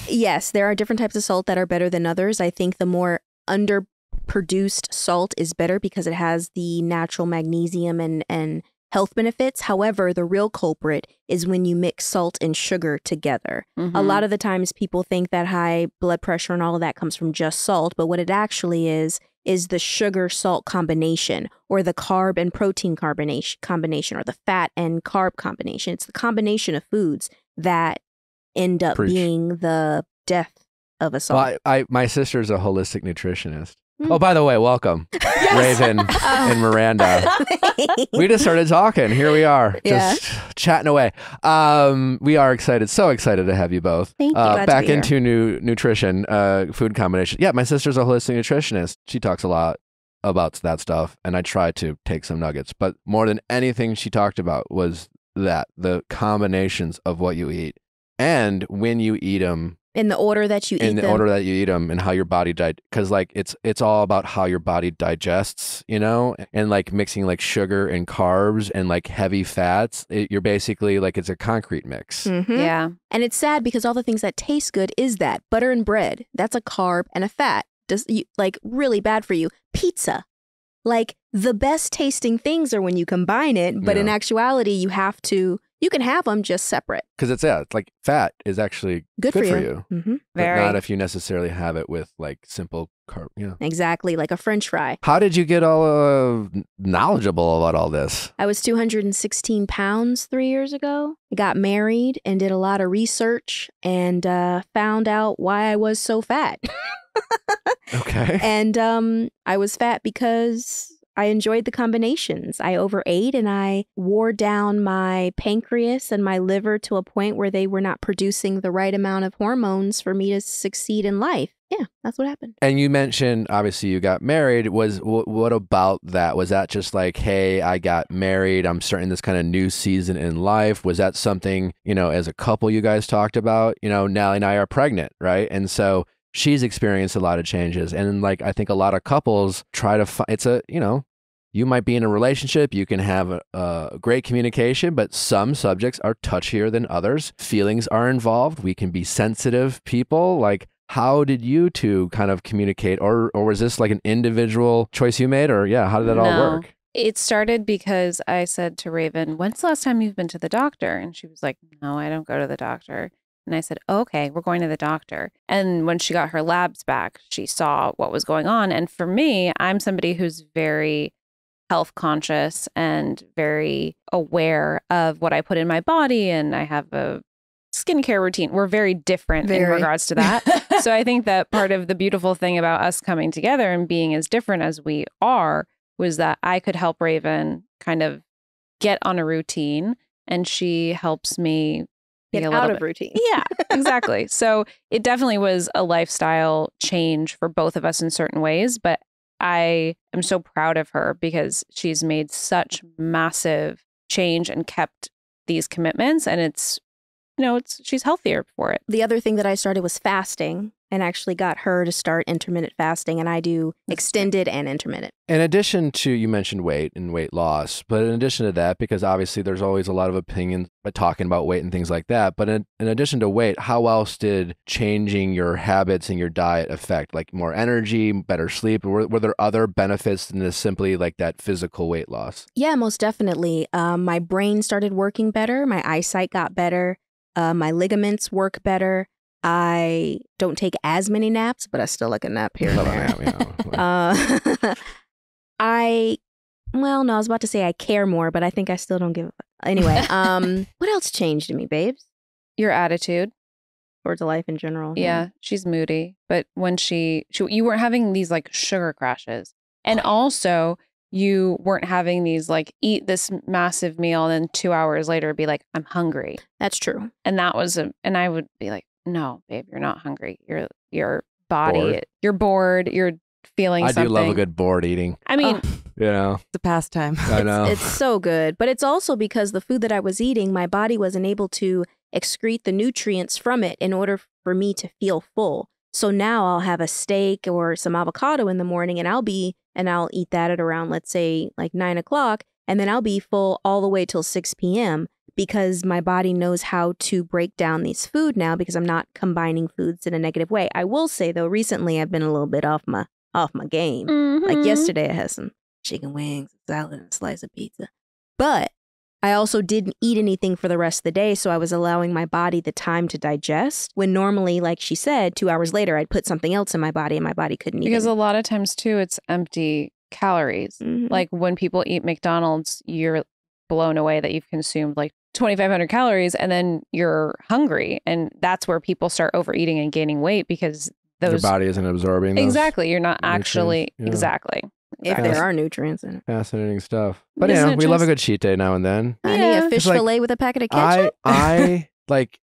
yes, there are different types of salt that are better than others. I think the more underproduced salt is better because it has the natural magnesium and health benefits. However, the real culprit is when you mix salt and sugar together. A lot of the times people think that high blood pressure and all of that comes from just salt, but what it actually is the sugar-salt combination, or the carb and protein combination, or the fat and carb combination. It's the combination of foods that end up Preach. being the death of us all. Well, my sister's a holistic nutritionist. Oh, by the way, welcome, Raven and Miranda. We just started talking. Here we are, Yeah. just chatting away. We are excited, so excited to have you both. Thank you. Glad to Back be here. into nutrition, food combination. Yeah, my sister's a holistic nutritionist. She talks a lot about that stuff, and I try to take some nuggets. But more than anything she talked about was that the combinations of what you eat and when you eat them, In the order that you eat in the them. order that you eat them, and how your body because like it's all about how your body digests, you know, and like mixing like sugar and carbs and like heavy fats. You're basically like, it's a concrete mix. Mhm. Yeah. And it's sad because all the things that taste good is that butter and bread. That's a carb and a fat. Like really bad for you. Pizza. Like the best tasting things are when you combine it, but in Yeah. actuality, you can have them just separate. Because it's like fat is actually Good for for you. you, Hmm. but Very. not if you necessarily have it with like simple carb. You know. Exactly, like a French fry. How did you get all knowledgeable about all this? I was 216 pounds 3 years ago. I got married and did a lot of research and found out why I was so fat. Okay. And I was fat because I enjoyed the combinations. I overate and I wore down my pancreas and my liver to a point where they were not producing the right amount of hormones for me to succeed in life. Yeah, that's what happened. And you mentioned, obviously, you got married. What about that? Was that just like, hey, I got married, I'm starting this kind of new season in life? Was that something, you know, as a couple you guys talked about? You know, Nally and I are pregnant, right? And so she's experienced a lot of changes. And like, I think a lot of couples try to find, you might be in a relationship, you can have a great communication, but some subjects are touchier than others. Feelings are involved. We can be sensitive people. Like, how did you two kind of communicate? Or was this like an individual choice you made? Or yeah, how did that all No. work? It started because I said to Raven, "When's the last time you've been to the doctor?" And she was like, "No, I don't go to the doctor." And I said, "Okay, we're going to the doctor." And when she got her labs back, she saw what was going on. And for me, I'm somebody who's very health conscious and very aware of what I put in my body. And I have a skincare routine. We're very different in Very. regards to that. So I think that part of the beautiful thing about us coming together and being as different as we are was that I could help Raven kind of get on a routine, and she helps me be Get a little out bit. of routine. Yeah, exactly. So it definitely was a lifestyle change for both of us in certain ways, but I am so proud of her because she's made such massive change and kept these commitments, and it's she's healthier for it. The other thing that I started was fasting, and actually got her to start intermittent fasting, and I do extended and intermittent. In addition to, you mentioned weight and weight loss, but in addition to that, because obviously there's always a lot of opinions by talking about weight and things like that, but in addition to weight, how else did changing your habits and your diet affect? Like more energy, better sleep? Were there other benefits than just simply like that physical weight loss? Yeah, most definitely. My brain started working better. My eyesight got better. My ligaments work better. I don't take as many naps, but I still like a nap here and there. I was about to say I care more, but I think I still don't give a Anyway, what else changed in me, babes? Your attitude. Towards life in general. Yeah, she's moody, but when she you weren't having these like sugar crashes. And also you weren't having these like eat this massive meal and then 2 hours later be like, I'm hungry. That's true. And that was and I would be like, no, babe, you're not hungry. Your body, Bored. you're bored. You're feeling I something. do love a good board eating. I mean, You know, It's a pastime. I know. It's so good. But it's also because the food that I was eating, my body wasn't able to excrete the nutrients from it in order for me to feel full. So now I'll have a steak or some avocado in the morning and I'll eat that at around, let's say, like 9 o'clock. And then I'll be full all the way till 6 p.m. because my body knows how to break down these food now because I'm not combining foods in a negative way. I will say, though, recently I've been a little bit off my game. Like mhm. yesterday, I had some chicken wings, a salad, and a slice of pizza. But I also didn't eat anything for the rest of the day, so I was allowing my body the time to digest. When normally, like she said, 2 hours later, I'd put something else in my body and my body couldn't eat Because it. a lot of times too, it's empty calories. Mhm. Like when people eat McDonald's, you're blown away that you've consumed like 2,500 calories and then you're hungry. And that's where people start overeating and gaining weight because Your those. body isn't absorbing those. Exactly. You're not nutrients, actually. yeah. Exactly. if Exactly. there are nutrients in it. Fascinating stuff. But Isn't yeah, it we love a just- good cheat day now and then. I need Yeah. a fish It's like, fillet with a packet of ketchup. I like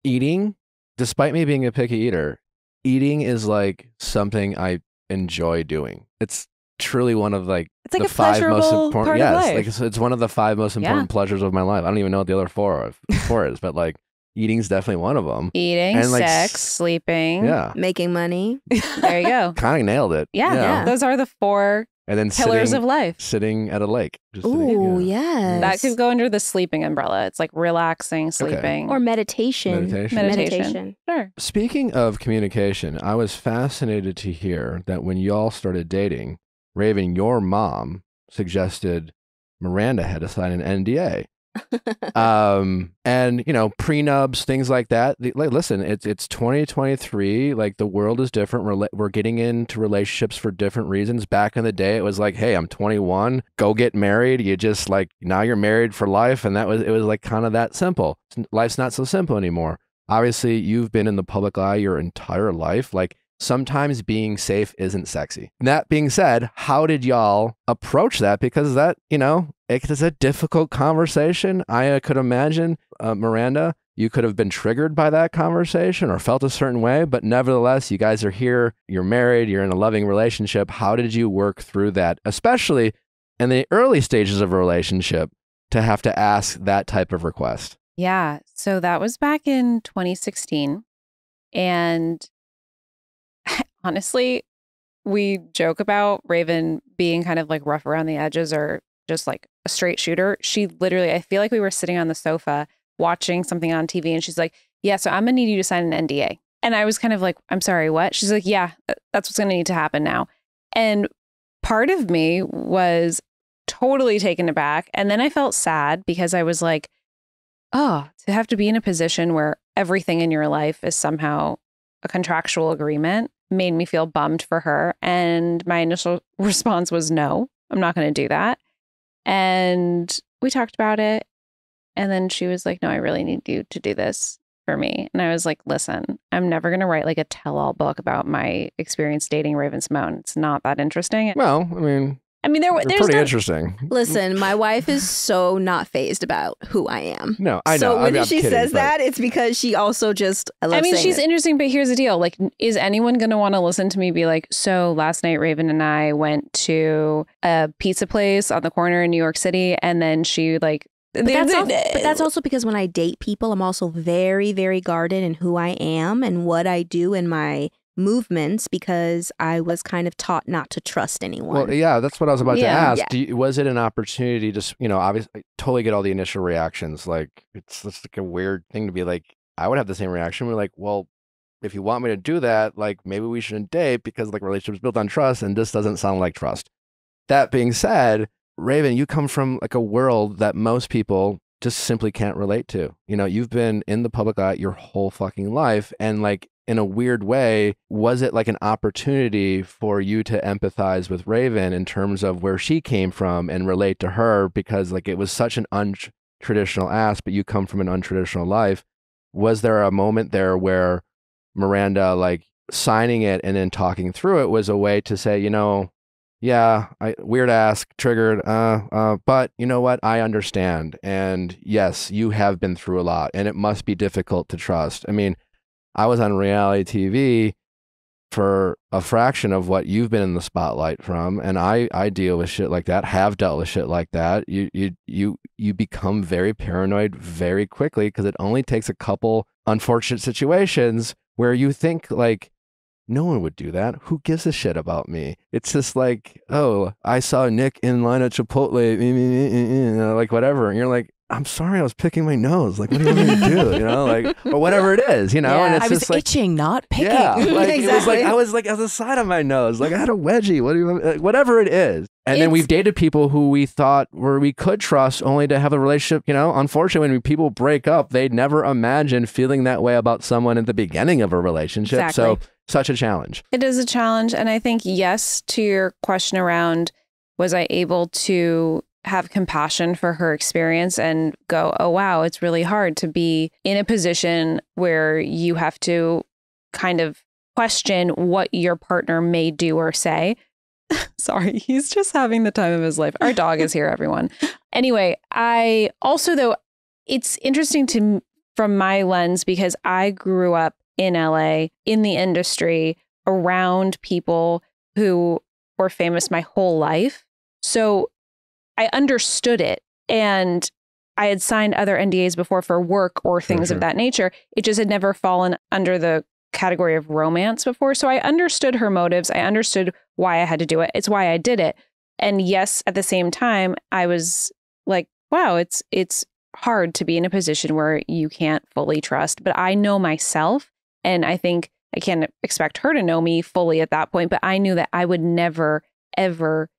eating, despite me being a picky eater, eating is like something I enjoy doing. It's truly one of like It's like the a 5 most pleasurable important. part Yes, of life. like it's one of the 5 most important pleasures of my life. I don't even know what the other four is, but like eating's definitely one of them. Eating, And, like, sex, sleeping. Yeah, Making money. There you go. kind of nailed it. Yeah. Yeah. Those are the 4 And then pillars sitting, of life. sitting at a lake. Just sitting, Ooh, yeah. yes. That could go under the sleeping umbrella. It's like relaxing, sleeping. Or meditation. Meditation. Meditation. Sure. Speaking of communication, I was fascinated to hear that when y'all started dating, Raven, your mom suggested Miranda had to sign an NDA. And you know, prenubs, things like that. Like, listen, it's 2023. Like the world is different. We're getting into relationships for different reasons. Back in the day, it was like, hey, I'm 21, go get married. You just like now you're married for life, and it was like kind of that simple. Life's not so simple anymore. Obviously, you've been in the public eye your entire life. Like sometimes being safe isn't sexy. That being said, how did y'all approach that? Because that, you know, it is a difficult conversation. I could imagine, Miranda, you could have been triggered by that conversation or felt a certain way, but nevertheless, you guys are here, you're married, you're in a loving relationship. How did you work through that, especially in the early stages of a relationship, to have to ask that type of request? Yeah. So that was back in 2016. And honestly, we joke about Raven being kind of like rough around the edges or just like a straight shooter. She literally, I feel like we were sitting on the sofa watching something on TV and she's like, yeah, so I'm gonna need you to sign an NDA. And I was kind of like, I'm sorry, what? She's like, yeah, that's what's gonna need to happen now. And part of me was totally taken aback. And then I felt sad because I was like, oh, to have to be in a position where everything in your life is somehow a contractual agreement made me feel bummed for her. And my initial response was, no, I'm not going to do that. And we talked about it. And then she was like, no, I really need you to do this for me. And I was like, listen, I'm never going to write like a tell-all book about my experience dating Raven Simone. It's not that interesting. Well, I mean, They're they're pretty interesting. Listen, my wife is so not phased about who I am. No, I know. So when I'm she kidding, says but- that, it's because she also just. I mean, saying she's it. interesting, but here's the deal. Like, is anyone going to want to listen to me be like, so last night Raven and I went to a pizza place on the corner in New York City, and then she like. But that's also because when I date people, I'm also very, very guarded in who I am and what I do in my movements because I was kind of taught not to trust anyone. Well, yeah, that's what I was about to Yeah. ask. Yeah. Was it an opportunity to, you know, obviously, I totally get all the initial reactions. Like, it's like a weird thing to be like, I would have the same reaction. We're like, well, if you want me to do that, like, maybe we shouldn't date because, like, relationships built on trust, and this doesn't sound like trust. That being said, Raven, you come from, like, a world that most people just simply can't relate to. You know, you've been in the public eye your whole fucking life, and, like, in a weird way, was it like an opportunity for you to empathize with Raven in terms of where she came from and relate to her because like it was such an untraditional ask, but you come from an untraditional life. Was there a moment there where Miranda, like signing it and then talking through it was a way to say, you know, yeah, weird ass, triggered. But you know what? I understand. And yes, you have been through a lot, and it must be difficult to trust. I mean, I was on reality TV for a fraction of what you've been in the spotlight from, and I deal with shit like that. Have dealt with shit like that. You become very paranoid very quickly because it only takes a couple unfortunate situations where you think like, no one would do that. Who gives a shit about me? It's just like, oh, I saw Nick in line at Chipotle, like whatever. And you're like, I'm sorry, I was picking my nose. Like, what do you want me to do? You know, like, or whatever it is, you know? Yeah. And it's I was just like, itching, not picking. yeah, like, it was like, Exactly. I was like on the side of my nose. Like I had a wedgie. What do you want? Like, whatever it is. And then we've dated people who we thought we could trust only to have a relationship, you know? Unfortunately, when people break up, they never imagine feeling that way about someone at the beginning of a relationship. So such a challenge. It is a challenge. And I think, yes, to your question around, was I able to have compassion for her experience and go, oh, wow, it's really hard to be in a position where you have to kind of question what your partner may do or say. Sorry, he's just having the time of his life. Our dog is here, everyone. Anyway, I also, though, it's interesting from my lens because I grew up in LA, in the industry, around people who were famous my whole life. So I understood it. And I had signed other NDAs before for work or things of that nature. It just had never fallen under the category of romance before. So I understood her motives. I understood why I had to do it. It's why I did it. And yes, at the same time, I was like, wow, it's hard to be in a position where you can't fully trust. But I know myself, and I think I can't expect her to know me fully at that point, but I knew that I would never, ever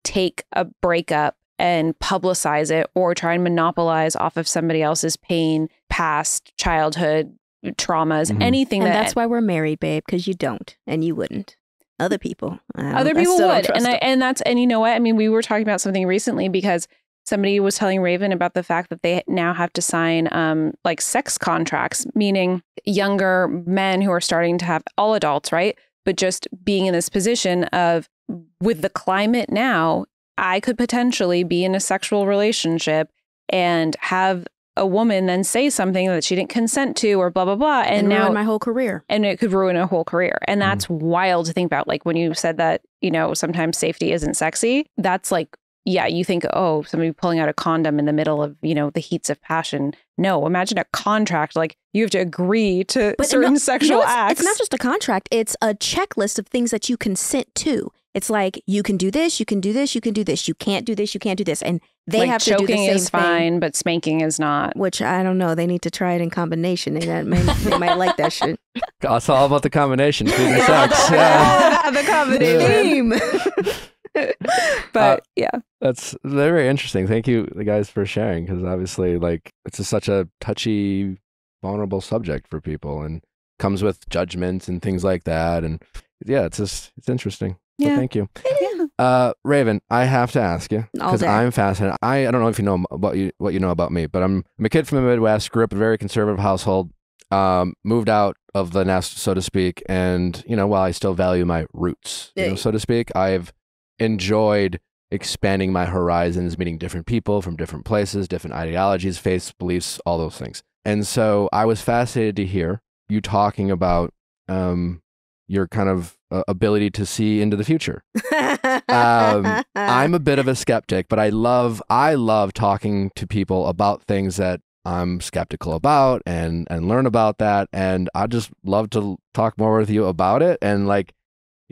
take a breakup and publicize it or try and monopolize off of somebody else's pain, past childhood traumas, anything And that that's why we're married, babe, because you don't and you wouldn't. Other people. other people would. And you know what? I mean, we were talking about something recently because somebody was telling Raven about the fact that they now have to sign like sex contracts, meaning younger men who are starting to have, all adults, right? But just being in this position of, with the climate now, I could potentially be in a sexual relationship and have a woman then say something that she didn't consent to or blah, blah, blah. And now ruin my whole career. And it could ruin a whole career. And that's wild to think about. Like when you said that, you know, sometimes safety isn't sexy, that's like, yeah, you think, oh, somebody pulling out a condom in the middle of, you know, the heats of passion. No, imagine a contract. Like you have to agree to certain sexual acts. It's not just a contract. It's a checklist of things that you consent to. It's like, you can do this, you can do this, you can do this. You can't do this, you can't do this. And they like have to do the choking same is thing. fine, but spanking is not. Which I don't know. They need to try it in combination. They might like that shit. It's all about the combination. Food and sex. Yeah. The combination. But yeah. That's very interesting. Thank you, guys, for sharing, because obviously, like, it's just such a touchy, vulnerable subject for people, and comes with judgments and things like that. And yeah, it's interesting. So Yeah. thank you. Raven, I have to ask you because I'm fascinated. I don't know if you know about what you know about me, but I'm a kid from the Midwest, grew up in a very conservative household, moved out of the nest, so to speak. And, you know, while I still value my roots, you know, so to speak, I've enjoyed expanding my horizons, meeting different people from different places, different ideologies, faiths, beliefs, all those things. And so I was fascinated to hear you talking about your kind of ability to see into the future. I'm a bit of a skeptic, but I love talking to people about things that I'm skeptical about and learn about that. And I just love to talk more with you about it. And like,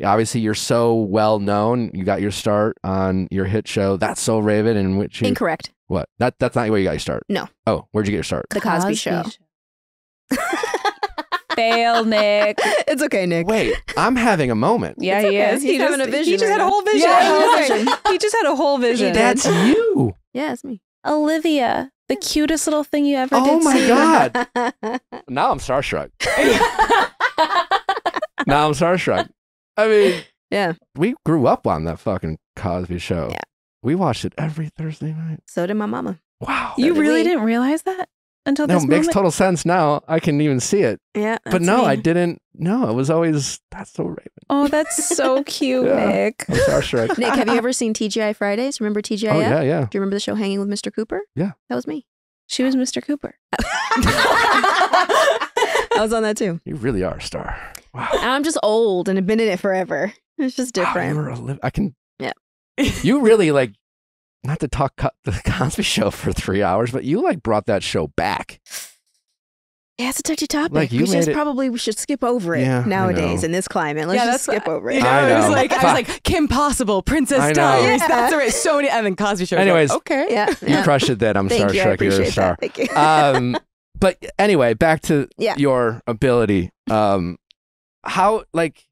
obviously you're so well known. You got your start on your hit show, That's So Raven, in which you... Incorrect. What? That's not where you got your start. No. Oh, where'd you get your start? The Cosby Show. Fail, Nick. It's okay, Nick. Wait, I'm having a moment. Yeah, It's he okay. is. He's having a vision He just right had a now. whole vision. Yeah, He just had a whole vision. That's you. Yeah, it's me. Olivia, the cutest little thing you ever Oh did my see. God. Now I'm starstruck. Now I'm starstruck. I mean, Yeah. we grew up on that fucking Cosby Show. Yeah. We watched it every Thursday night. So did my mama. Wow. You did really we. didn't realize that? until No, this it makes moment. total sense now. I can even see it. Yeah. But that's no, me. I didn't. No, it was always, that's so Raven. Oh, that's so cute, Yeah. Nick. I'm starstruck. Nick, have you ever seen TGI Fridays? Remember TGIF? Oh, yeah, yeah. Do you remember the show Hanging with Mr. Cooper? Yeah. That was me. She was Mr. Cooper. I was on that too. You really are a star. Wow. And I'm just old and have been in it forever. It's just Wow, different. I can. Yeah. You really like, not to talk the Cosby Show for 3 hours, but you like brought that show back. Yeah, it's a touchy topic. Like, you we should made it- probably we should skip over it Yeah, I nowadays know. in this climate. Let's just skip over it. You know, I it was know. like I was like Kim Possible, Princess I know. Diaries. Yeah. That's right. So many, and then Cosby Show. Anyways. okay. Yeah, You yeah. crushed it then. I'm Thank you. I starstruck. You're a appreciate star. that. Thank you. But anyway, back to Yeah. your ability. How, like,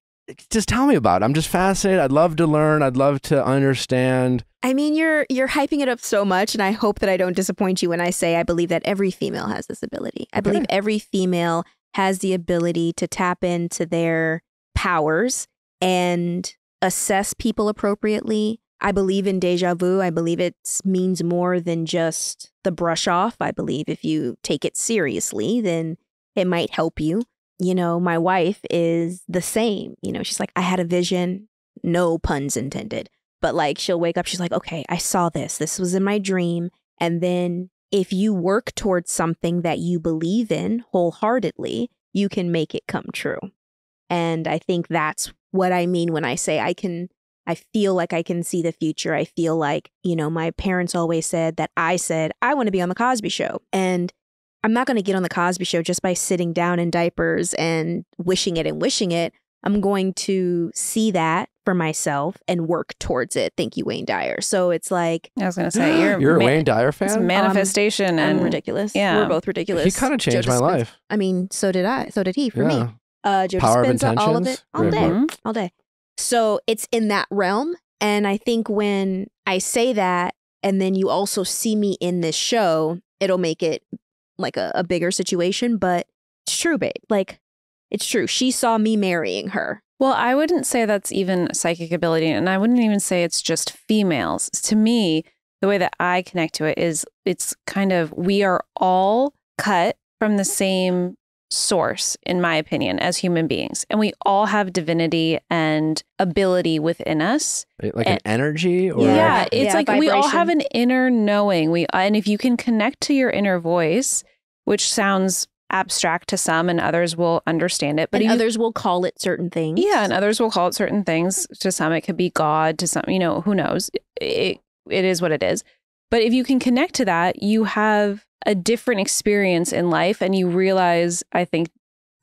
just tell me about it. I'm just fascinated. I'd love to learn. I'd love to understand. I mean, you're hyping it up so much, and I hope that I don't disappoint you when I say I believe that every female has this ability. I believe every female has the ability to tap into their powers and assess people appropriately. I believe in deja vu. I believe it means more than just the brush off. I believe if you take it seriously, then it might help you. You know, my wife is the same. You know, she's like, I had a vision, no puns intended. But like, she'll wake up, she's like, okay, I saw this. This was in my dream. And then if you work towards something that you believe in wholeheartedly, you can make it come true. And I think that's what I mean when I say I feel like I can see the future. I feel like, you know, my parents always said that I want to be on the Cosby Show. And I'm not going to get on the Cosby Show just by sitting down in diapers and wishing it. I'm going to see that for myself and work towards it. Thank you, Wayne Dyer. So it's like, I was gonna say You're a Wayne Dyer It's fan? manifestation I'm and ridiculous. yeah. We're both ridiculous. He kind of changed Joe my Dispenza- life. I mean, so did I. So did he for Yeah. me. Joe Power of Dispenza, all of it, Intentions. all Great day, book. all day. So it's in that realm. And I think when I say that, and then you also see me in this show, it'll make it like a bigger situation. But it's true, babe. Like, it's true. She saw me marrying her. Well, I wouldn't say that's even psychic ability, and I wouldn't even say it's just females. To me, the way that I connect to it is it's kind of we are all cut from the same source, in my opinion, as human beings. And we all have divinity and ability within us. Like an energy? Or Yeah, it's Yeah, like we all vibration. have an inner knowing. And if you can connect to your inner voice, which sounds abstract to some and others will understand it. But And if you- others will call it certain things. yeah, and others will call it certain things. To some, it could be God. To some, you know, who knows? It is what it is. But if you can connect to that, you have a different experience in life, and you realize, I think,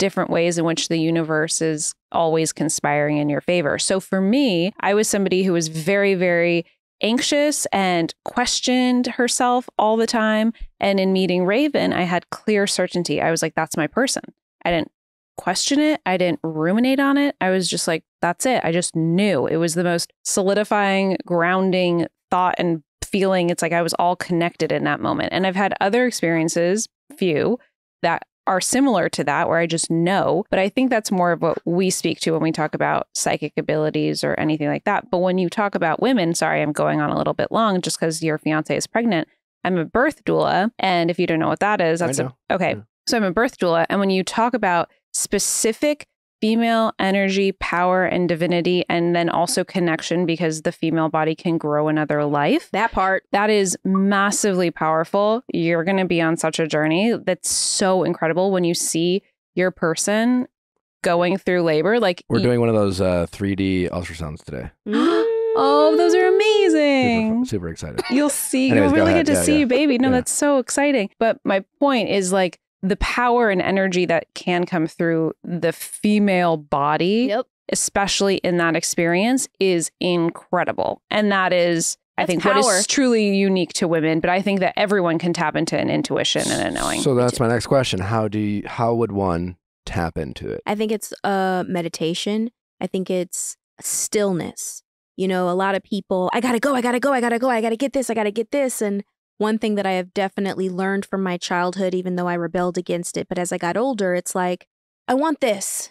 different ways in which the universe is always conspiring in your favor. So for me, I was somebody who was very, very anxious and questioned herself all the time. And in meeting Raven, I had clear certainty. I was like, that's my person. I didn't question it. I didn't ruminate on it. I was just like, that's it. I just knew. It was the most solidifying, grounding thought and feeling. It's like I was all connected in that moment. And I've had other experiences, few, that are similar to that, where I just know. But I think that's more of what we speak to when we talk about psychic abilities or anything like that. But when you talk about women, sorry, I'm going on a little bit long just because your fiance is pregnant. I'm a birth doula. And if you don't know what that is, that's I know. okay. Yeah. So I'm a birth doula. And when you talk about specific female energy, power, and divinity, and then also connection, because the female body can grow another life. That part. That is massively powerful. You're going to be on such a journey that's so incredible when you see your person going through labor. Like We're doing one of those 3D ultrasounds today. oh, those are amazing. Super excited. You'll see. Anyways, You'll go really ahead. get to Yeah, see yeah. your baby. No, Yeah. that's so exciting. But my point is like the power and energy that can come through the female body, Yep. especially in that experience, is incredible. And that is, I That's think, what power. is truly unique to women. But I think that everyone can tap into an intuition and a knowing. So that's my next question. How would one tap into it? I think it's meditation. I think it's stillness. You know, a lot of people, I gotta go, I gotta get this. And one thing that I have definitely learned from my childhood, even though I rebelled against it, but as I got older, it's like, I want this.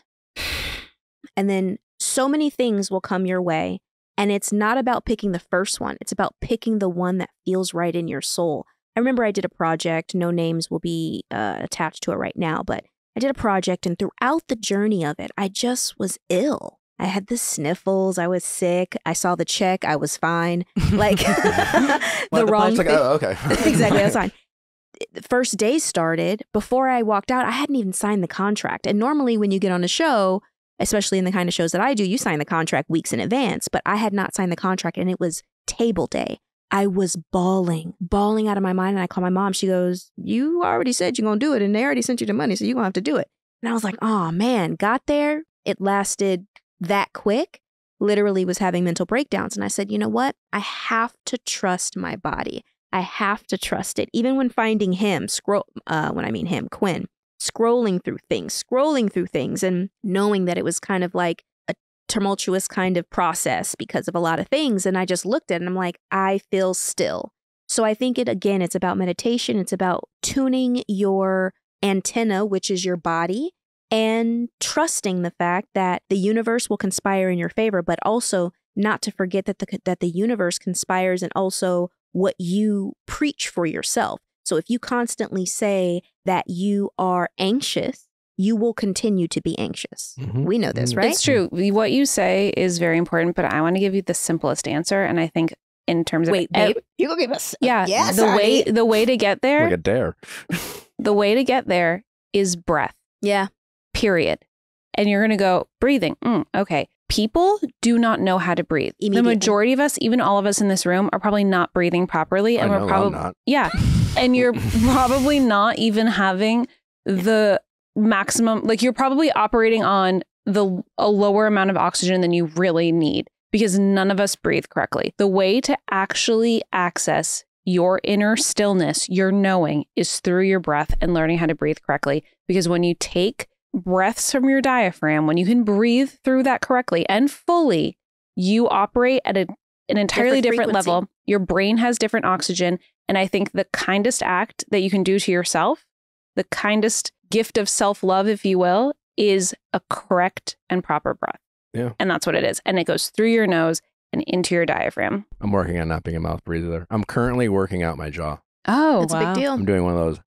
And then so many things will come your way. And it's not about picking the first one. It's about picking the one that feels right in your soul. I remember I did a project, no names will be attached to it right now, but I did a project, and throughout the journey of it, I just was ill. I had the sniffles. I was sick. I saw the check. I was fine. Like the wrong thing. Oh, okay. Exactly. I was fine. The first day started. Before I walked out, I hadn't even signed the contract. And normally when you get on a show, especially in the kind of shows that I do, you sign the contract weeks in advance. But I had not signed the contract, and it was table day. I was bawling out of my mind. And I called my mom. She goes, you already said you're going to do it, and they already sent you the money, so you're going to have to do it. And I was like, oh, man. Got there. It lasted that quick. Literally was having mental breakdowns. And I said, you know what? I have to trust my body. I have to trust it. Even when finding him, Quinn, scrolling through things and knowing that it was kind of like a tumultuous kind of process because of a lot of things. And I just looked at it and I'm like, I feel still. So I think it's about meditation. It's about tuning your antenna, which is your body, and trusting the fact that the universe will conspire in your favor, but also not to forget that the universe conspires in also what you preach for yourself. So if you constantly say that you are anxious, you will continue to be anxious. Mm-hmm. We know this, right? It's true. What you say is very important, but I want to give you the simplest answer. And I think in terms of babe, you gonna give us the way to get there, Like a dare. the way to get there is breath. Yeah. Period. And you're going to go breathing. Okay. People do not know how to breathe. The majority of us, even all of us in this room, are probably not breathing properly. And I know we're probably, I'm not. yeah. And you're probably not even having the maximum, like you're probably operating on a lower amount of oxygen than you really need, because none of us breathe correctly. The way to actually access your inner stillness, your knowing, is through your breath and learning how to breathe correctly. Because when you take breaths from your diaphragm, when you can breathe through that correctly and fully, you operate at an entirely different level. Your brain has different oxygen. And I think the kindest act that you can do to yourself, the kindest gift of self-love, if you will, is a correct and proper breath. Yeah. And that's what it is. And it goes through your nose and into your diaphragm. I'm working on not being a mouth breather. I'm currently working out my jaw. Oh, That's a big deal. I'm doing one of those.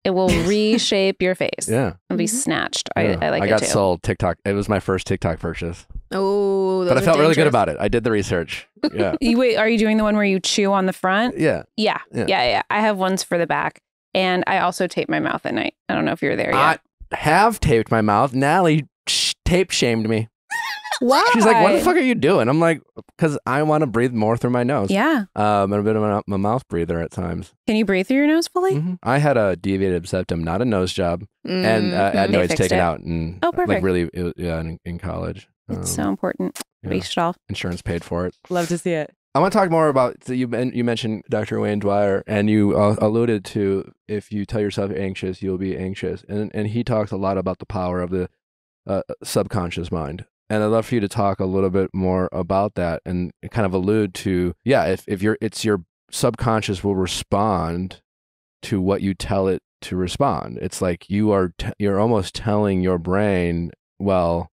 It will reshape your face. Yeah. It'll be snatched. Yeah. I like I it got too. sold TikTok. It was my first TikTok purchase. Oh, But I felt really good about it. I did the research. Yeah. Wait, are you doing the one where you chew on the front? Yeah. Yeah. I have ones for the back. And I also tape my mouth at night. I don't know if you're there I yet. have taped my mouth. Natalie tape shamed me. Why? She's like, what the fuck are you doing? I'm like, because I want to breathe more through my nose. Yeah. I'm a bit of a mouth breather at times. Can you breathe through your nose fully? Mhm. I had a deviated septum, not a nose job, and adenoids fixed taken it. out. And Oh, perfect. like really, in college. It's so important. yeah. Waste it all. Insurance paid for it. Love to see it. I want to talk more about, you mentioned Dr. Wayne Dwyer, and you alluded to, if you tell yourself you're anxious, you'll be anxious. And he talks a lot about the power of the subconscious mind. And I'd love for you to talk a little bit more about that and kind of allude to, if your subconscious will respond to what you tell it to respond. It's like you're almost telling your brain, well,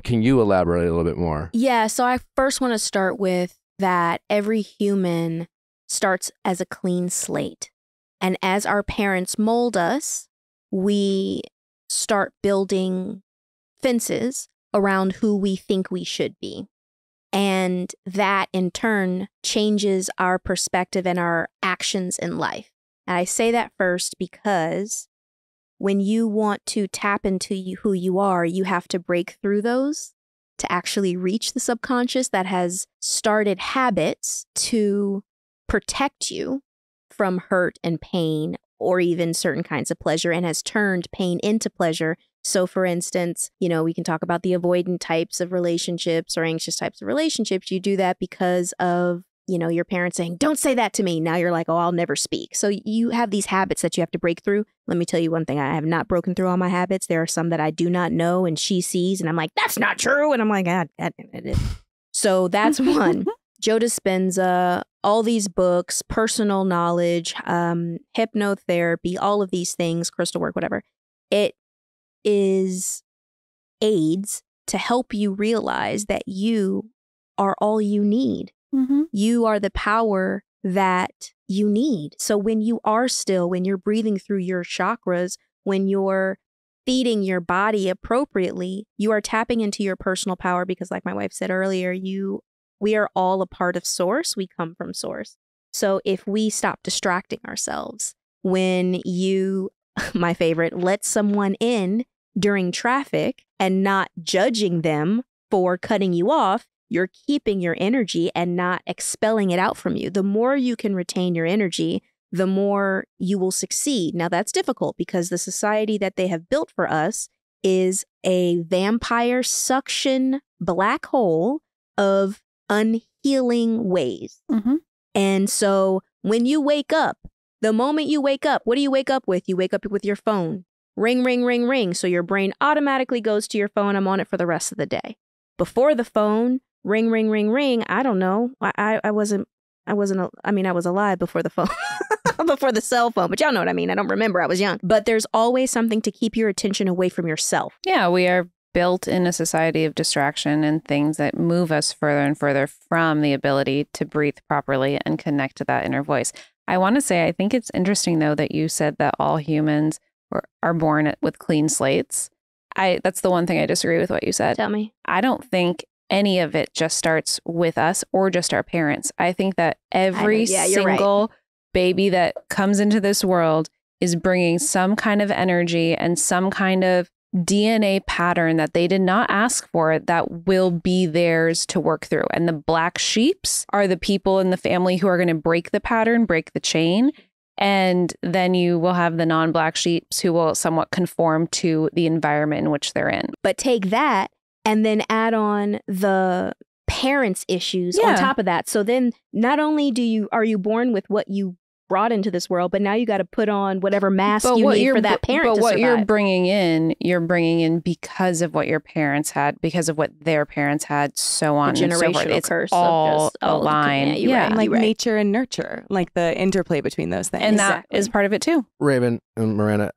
can you elaborate a little bit more? Yeah, so I first want to start with that every human starts as a clean slate. And as our parents mold us, we start building fences around who we think we should be. And that in turn changes our perspective and our actions in life. And I say that first because when you want to tap into who you are, you have to break through those to actually reach the subconscious that has started habits to protect you from hurt and pain, or even certain kinds of pleasure, and has turned pain into pleasure. So for instance, we can talk about the avoidant types of relationships or anxious types of relationships. You do that because of, your parents saying, don't say that to me. Now you're like, oh, I'll never speak. So you have these habits that you have to break through. Let me tell you one thing. I have not broken through all my habits. There are some that I do not know and she sees and I'm like, that's not true. And I'm like, God, it is. So that's one. Joe Dispenza, all these books, personal knowledge, hypnotherapy, all of these things, crystal work, whatever. It is aids to help you realize that you are all you need. Mm-hmm. You are the power that you need. So when you are still, when you're breathing through your chakras, when you're feeding your body appropriately, you are tapping into your personal power because, like my wife said earlier, we are all a part of source. We come from source. So if we stop distracting ourselves, when you, my favorite, let someone in during traffic and not judging them for cutting you off, you're keeping your energy and not expelling it out from you. The more you can retain your energy, the more you will succeed. Now, that's difficult because the society that they have built for us is a vampire suction black hole of unhealing ways. Mm-hmm. And so when you wake up, the moment you wake up, what do you wake up with? You wake up with your phone. Ring, ring, ring, ring. So your brain automatically goes to your phone. I'm on it for the rest of the day. Before the phone, ring, ring, ring, ring. I don't know. I was alive before the phone, before the cell phone, but y'all know what I mean. I don't remember. I was young. But there's always something to keep your attention away from yourself. Yeah, we are built in a society of distraction and things that move us further and further from the ability to breathe properly and connect to that inner voice. I want to say, I think it's interesting, though, that you said that all humans are born with clean slates. That's the one thing I disagree with what you said. Tell me. I don't think any of it just starts with us or just our parents. I think that every single baby that comes into this world is bringing some kind of energy and some kind of DNA pattern that they did not ask for that will be theirs to work through. And the black sheeps are the people in the family who are going to break the pattern, break the chain. And then you will have the non-black sheeps who will somewhat conform to the environment in which they're in. But take that and then add on the parents' issues on top of that. So then not only are you born with what you brought into this world, but now you got to put on whatever mask you need for that parent to survive. But what you're bringing in because of what your parents had, because of what their parents had, so on and so forth. It's curse all of just, aligned. Like nature and nurture, like the interplay between those things. And that is part of it too. Raven and Miranda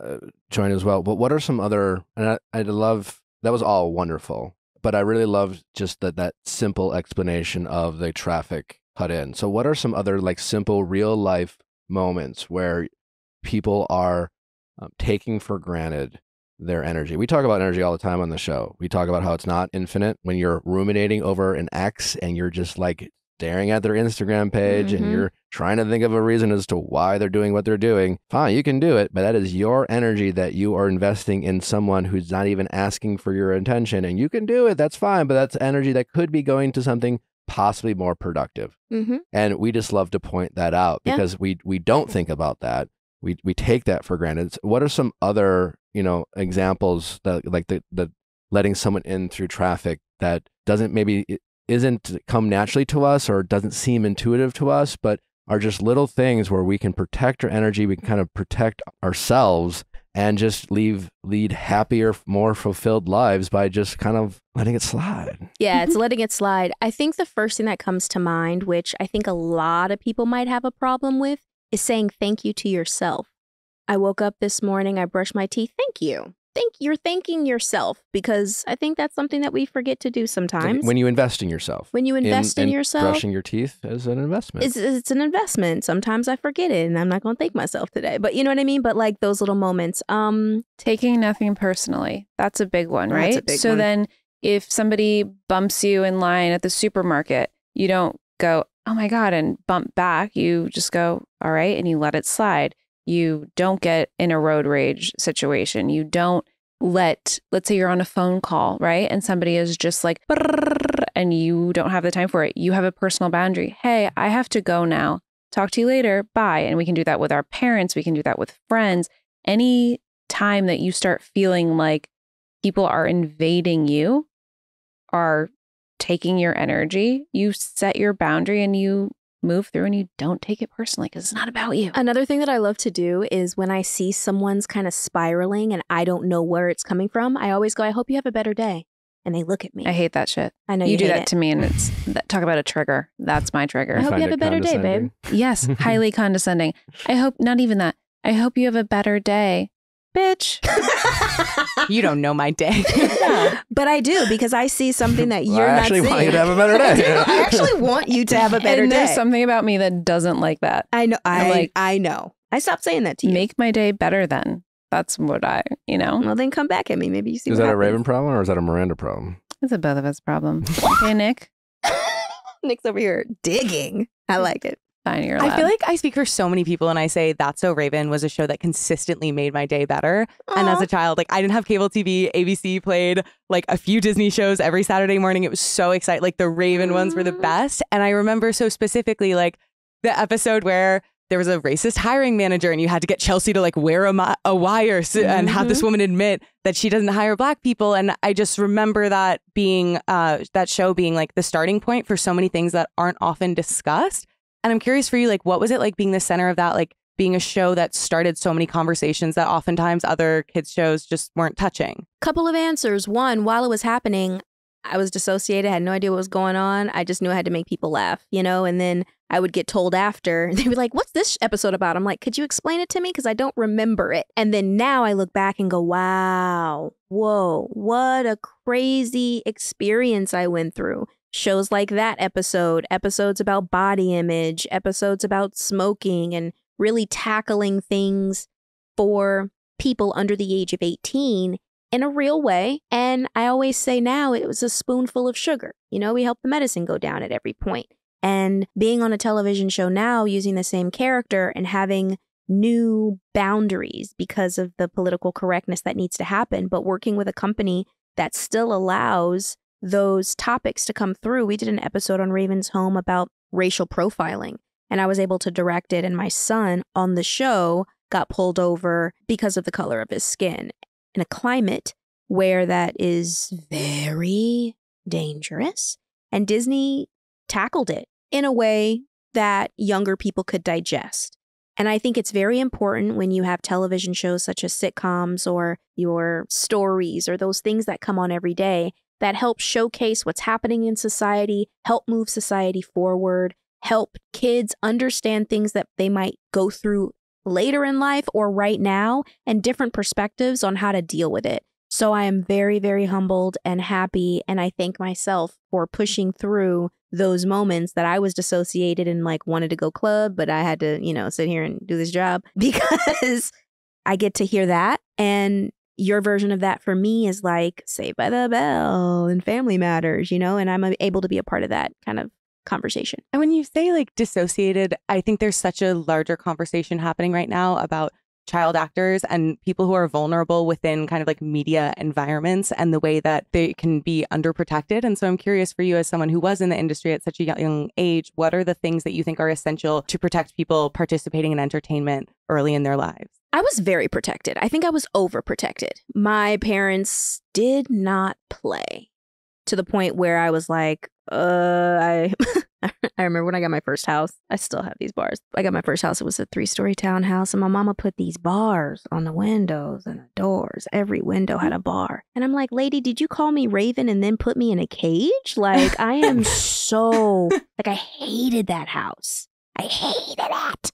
joined as well. But what are some other, and I love, that was all wonderful, but I really loved just that simple explanation of the traffic cut in. So what are some other like simple real life moments where people are taking for granted their energy? We talk about energy all the time on the show. We talk about how it's not infinite. When you're ruminating over an ex and you're just like staring at their Instagram page and you're trying to think of a reason as to why they're doing what they're doing, fine, you can do it, but that is your energy that you are investing in someone who's not even asking for your attention, and you can do it, that's fine, but that's energy that could be going to something possibly more productive. And we just love to point that out because we don't think about that. We take that for granted. What are some other, examples that like the letting someone in through traffic that isn't come naturally to us or doesn't seem intuitive to us, but are just little things where we can protect our energy, we can kind of protect ourselves and just lead happier, more fulfilled lives by just kind of letting it slide. Yeah, it's letting it slide. I think the first thing that comes to mind, which I think a lot of people might have a problem with, is saying thank you to yourself. I woke up this morning, I brushed my teeth. Thank you. You're thanking yourself, because I think that's something that we forget to do sometimes. When you invest in yourself. When you invest in yourself. Brushing your teeth is an investment. It's an investment. Sometimes I forget it and I'm not going to thank myself today. But you know what I mean? But like those little moments. Taking nothing personally. That's a big one, right? That's a big so one. Then if somebody bumps you in line at the supermarket, you don't go, oh my God, and bump back. You just go, all right, and you let it slide. You don't get in a road rage situation. You don't let's say you're on a phone call, right? And somebody is just like, and you don't have the time for it. You have a personal boundary. Hey, I have to go now. Talk to you later. Bye. And we can do that with our parents. We can do that with friends. Any time that you start feeling like people are invading you, are taking your energy, you set your boundary and you move through and you don't take it personally because it's not about you. Another thing that I love to do is when I see someone's kind of spiraling and I don't know where it's coming from, I always go, I hope you have a better day. And they look at me. I hate that shit. I know you do hate that it. to me, and it's talk about a trigger. That's my trigger. I hope you have a better day, babe. Yes, highly condescending. I hope not even that. I hope you have a better day. Bitch. You don't know my day. But I do, because I see something that Well, you're I not actually seeing. want you to have a better day. I actually want you to have a better And day. there's something about me that doesn't like that. I know. I'm I know. I stopped saying that to you. Make my day better then. That's what Well, then come back at me. Maybe you see. Is what that a happens. Raven problem or is that a Miranda problem? It's a both of us problem. Okay, Nick. Nick's over here digging. I like it. Fine, you're I allowed. feel like I speak for so many people when I say That's So Raven was a show that consistently made my day better. And as Aw. a child, like I didn't have cable TV. ABC played like a few Disney shows every Saturday morning. It was so exciting. Like the Raven ones were the best. And I remember so specifically like the episode where there was a racist hiring manager and you had to get Chelsea to like wear a wire and have this woman admit that she doesn't hire black people. And I just remember that being that show being like the starting point for so many things that aren't often discussed. And I'm curious for you, like, what was it like being the center of that, like being a show that started so many conversations that oftentimes other kids' shows just weren't touching? Couple of answers. One, while it was happening, I was dissociated, had no idea what was going on. I just knew I had to make people laugh, and then I would get told after. They were like, what's this episode about? I'm like, could you explain it to me? Because I don't remember it. And then now I look back and go, wow, whoa, what a crazy experience I went through. Shows like that episodes about body image, episodes about smoking, and really tackling things for people under the age of 18 in a real way. And I always say now it was a spoonful of sugar. We help the medicine go down at every point. And being on a television show now using the same character and having new boundaries because of the political correctness that needs to happen, but working with a company that still allows those topics to come through. We did an episode on Raven's Home about racial profiling, and I was able to direct it. And my son on the show got pulled over because of the color of his skin in a climate where that is very dangerous. And Disney tackled it in a way that younger people could digest. And I think it's very important when you have television shows such as sitcoms or your stories or those things that come on every day that help showcase what's happening in society, help move society forward, help kids understand things that they might go through later in life or right now, and different perspectives on how to deal with it. So I am very, very humbled and happy, and I thank myself for pushing through those moments that I was dissociated and like wanted to go club, but I had to, sit here and do this job because I get to hear that. And your version of that for me is like Saved by the Bell and Family Matters, and I'm able to be a part of that kind of conversation. And when you say like dissociated, I think there's such a larger conversation happening right now about child actors and people who are vulnerable within kind of like media environments and the way that they can be underprotected. And so I'm curious for you as someone who was in the industry at such a young age, what are the things that you think are essential to protect people participating in entertainment early in their lives? I was very protected. I think I was overprotected. My parents did not play to the point where I was like, I remember when I got my first house. I still have these bars. I got my first house. It was a 3-story townhouse, and my mama put these bars on the windows and the doors. Every window had a bar. And I'm like, lady, did you call me Raven and then put me in a cage? Like, I am I hated that house. I hated it.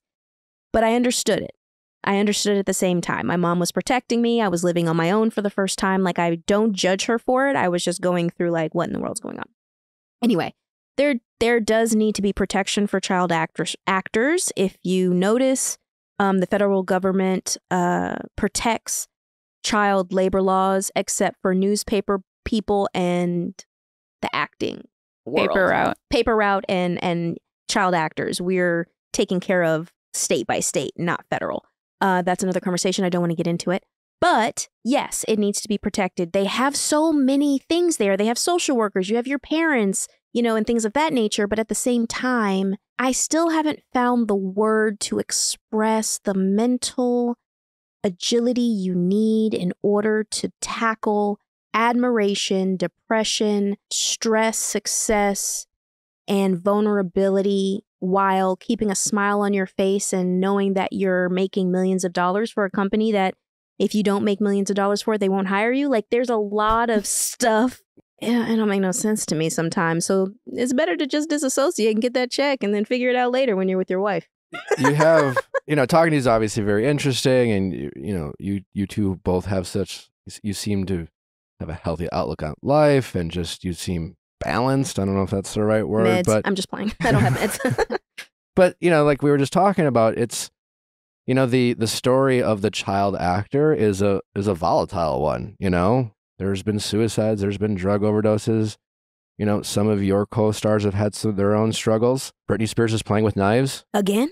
But I understood it. I understood at the same time. My mom was protecting me. I was living on my own for the first time. Like, I don't judge her for it. I was just going through like, what in the world's going on? Anyway, there does need to be protection for child actors. If you notice, the federal government protects child labor laws, except for newspaper people and the acting world. Paper route and child actors. We're taken care of state by state, not federal. That's another conversation. I don't want to get into it. But yes, it needs to be protected. They have so many things there. They have social workers. You have your parents, and things of that nature. But at the same time, I still haven't found the word to express the mental agility you need in order to tackle admiration, depression, stress, success, and vulnerability while keeping a smile on your face and knowing that you're making millions of dollars for a company that if you don't make millions of dollars for it, they won't hire you. Like, there's a lot of stuff. It don't make no sense to me sometimes. So it's better to just disassociate and get that check and then figure it out later when you're with your wife. You have talking to you is obviously very interesting, and you two both have you seem to have a healthy outlook on life, and just you seem balanced. I don't know if that's the right word, Meds. but I'm just playing. I don't have meds. but like we were just talking about, it's the story of the child actor is a volatile one. There's been suicides, there's been drug overdoses. Some of your co-stars have had their own struggles. Britney Spears is playing with knives. Again?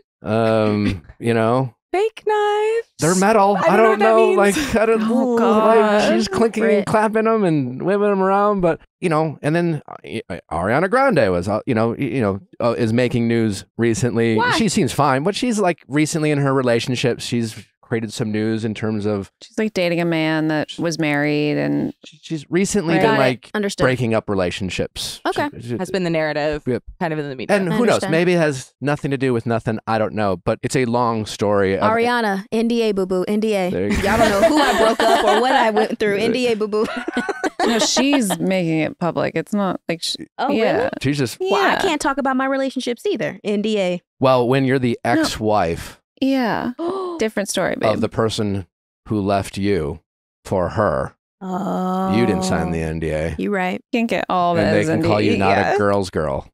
Fake knives. They're metal. I don't know. Like, I don't Oh, like God. she's clinking and clapping them and whipping them around. But, and then Ariana Grande was, is making news recently. Why? She seems fine, but she's like recently in her relationship, she's created some news in terms of She's like dating a man that was married, and she's recently Right. been Got it. like Understood. breaking up relationships. Okay. Has been the narrative Yep. kind of in the media. And I who knows? understand. Maybe it has nothing to do with nothing. I don't know. But it's a long story. Of, Ariana, NDA, boo boo, NDA. There you go. Y'all don't know who I broke up or what I went through. NDA, boo boo. no, she's making it public. It's not like Oh, yeah. really? She's just, Well, I Yeah. can't talk about my relationships either. NDA. well, when you're the ex-wife Yeah, different story, babe. of the person who left you for her, Oh. you didn't sign the NDA. You're right. Can't get all And they this. can call you not yeah. a girl's girl.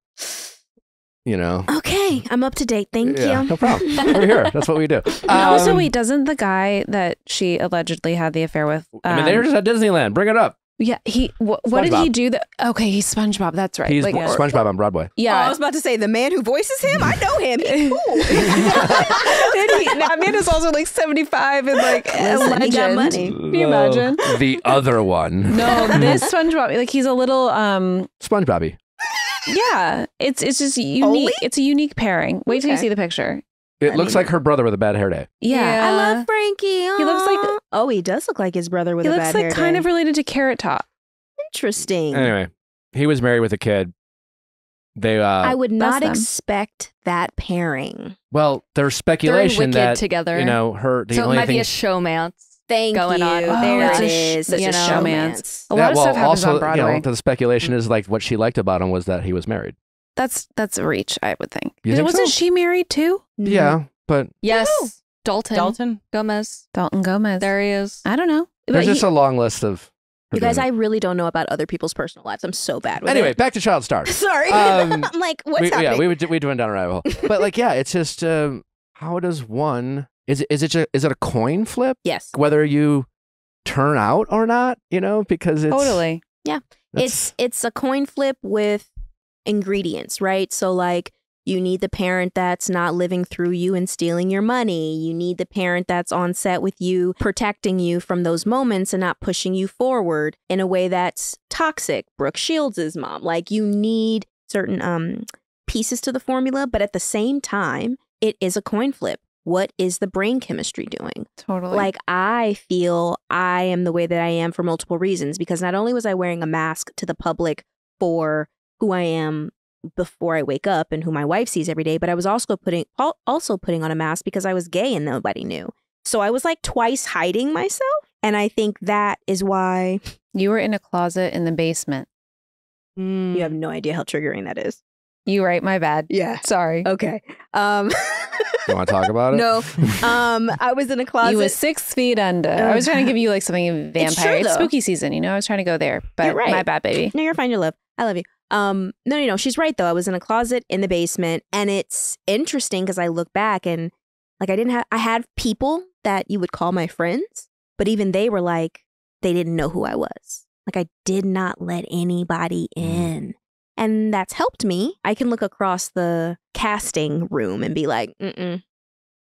Okay, I'm up to date. Thank Yeah, you. no problem. We're here. That's what we do. And also, wait, doesn't the guy that she allegedly had the affair with? I mean, they're just at Disneyland. Bring it up. Yeah, what did SpongeBob. he do? Okay, he's SpongeBob. That's right. He's Like, SpongeBob on Broadway. Oh, I yeah. was about to say the man who voices him. I know him. He's cool. That man is also like 75 and like a Listen, he got legend. money. Can you imagine? The other one. No, this SpongeBob, like he's a little SpongeBobby. yeah. It's just unique. Only? It's a unique pairing. Wait till you Okay. see the picture. It I looks mean- like her brother with a bad hair day. Yeah. I love Frankie. He looks like- Aw. Oh, he does look like his brother with He a looks bad like hair kind day. of related to Carrot Top. Interesting. Anyway, he was married with a kid. They I would not them. expect that pairing. well, there's They're in speculation Wicked that together. her the so it only might thing be a showmance. Thank Going you. on. There Oh, it it's is. such a showmance. A lot of stuff happens on Broadway. the speculation is like what she liked about him was that he was married. That's a reach, I would think. You think Wasn't so? she married too? Yeah, but Yes. Dalton. Dalton. Gomez. Dalton Gomez. There he is. I don't know. there's But just a long list of. her You guys, doing I it. really don't know about other people's personal lives. I'm so bad with Anyway, it. back to child stars. Sorry. Um, I'm like, what's happening? we went down a rabbit hole. But like, yeah, it's just how does one? Is it a coin flip Yes. whether you turn out or not? Because it's totally. that's- It's a coin flip with ingredients, right? So like you need the parent that's not living through you and stealing your money. You need the parent that's on set with you, protecting you from those moments and not pushing you forward in a way that's toxic. Brooke Shields' mom. Like you need certain pieces to the formula, but at the same time, it is a coin flip. What is the brain chemistry doing? Totally. Like, I feel I am the way that I am for multiple reasons because not only was I wearing a mask to the public for who I am before I wake up and who my wife sees every day, but I was also putting on a mask because I was gay and nobody knew. So I was like twice hiding myself. And I think that is why you were in a closet in the basement. you have no idea how triggering that is. You right, my bad. Yeah. Sorry. Okay. You want to talk about it? No. I was in a closet. You was 6 feet under. I was trying to give you like something It's vampire. true, It's though. spooky season, I was trying to go there, but You're right. my bad, baby. No, you're fine. You're love. I love you. No. She's right though. I was in a closet in the basement, and it's interesting because I look back and like I had people that you would call my friends, but even they were like they didn't know who I was. Like I did not let anybody in, and that's helped me. I can look across the casting room and be like,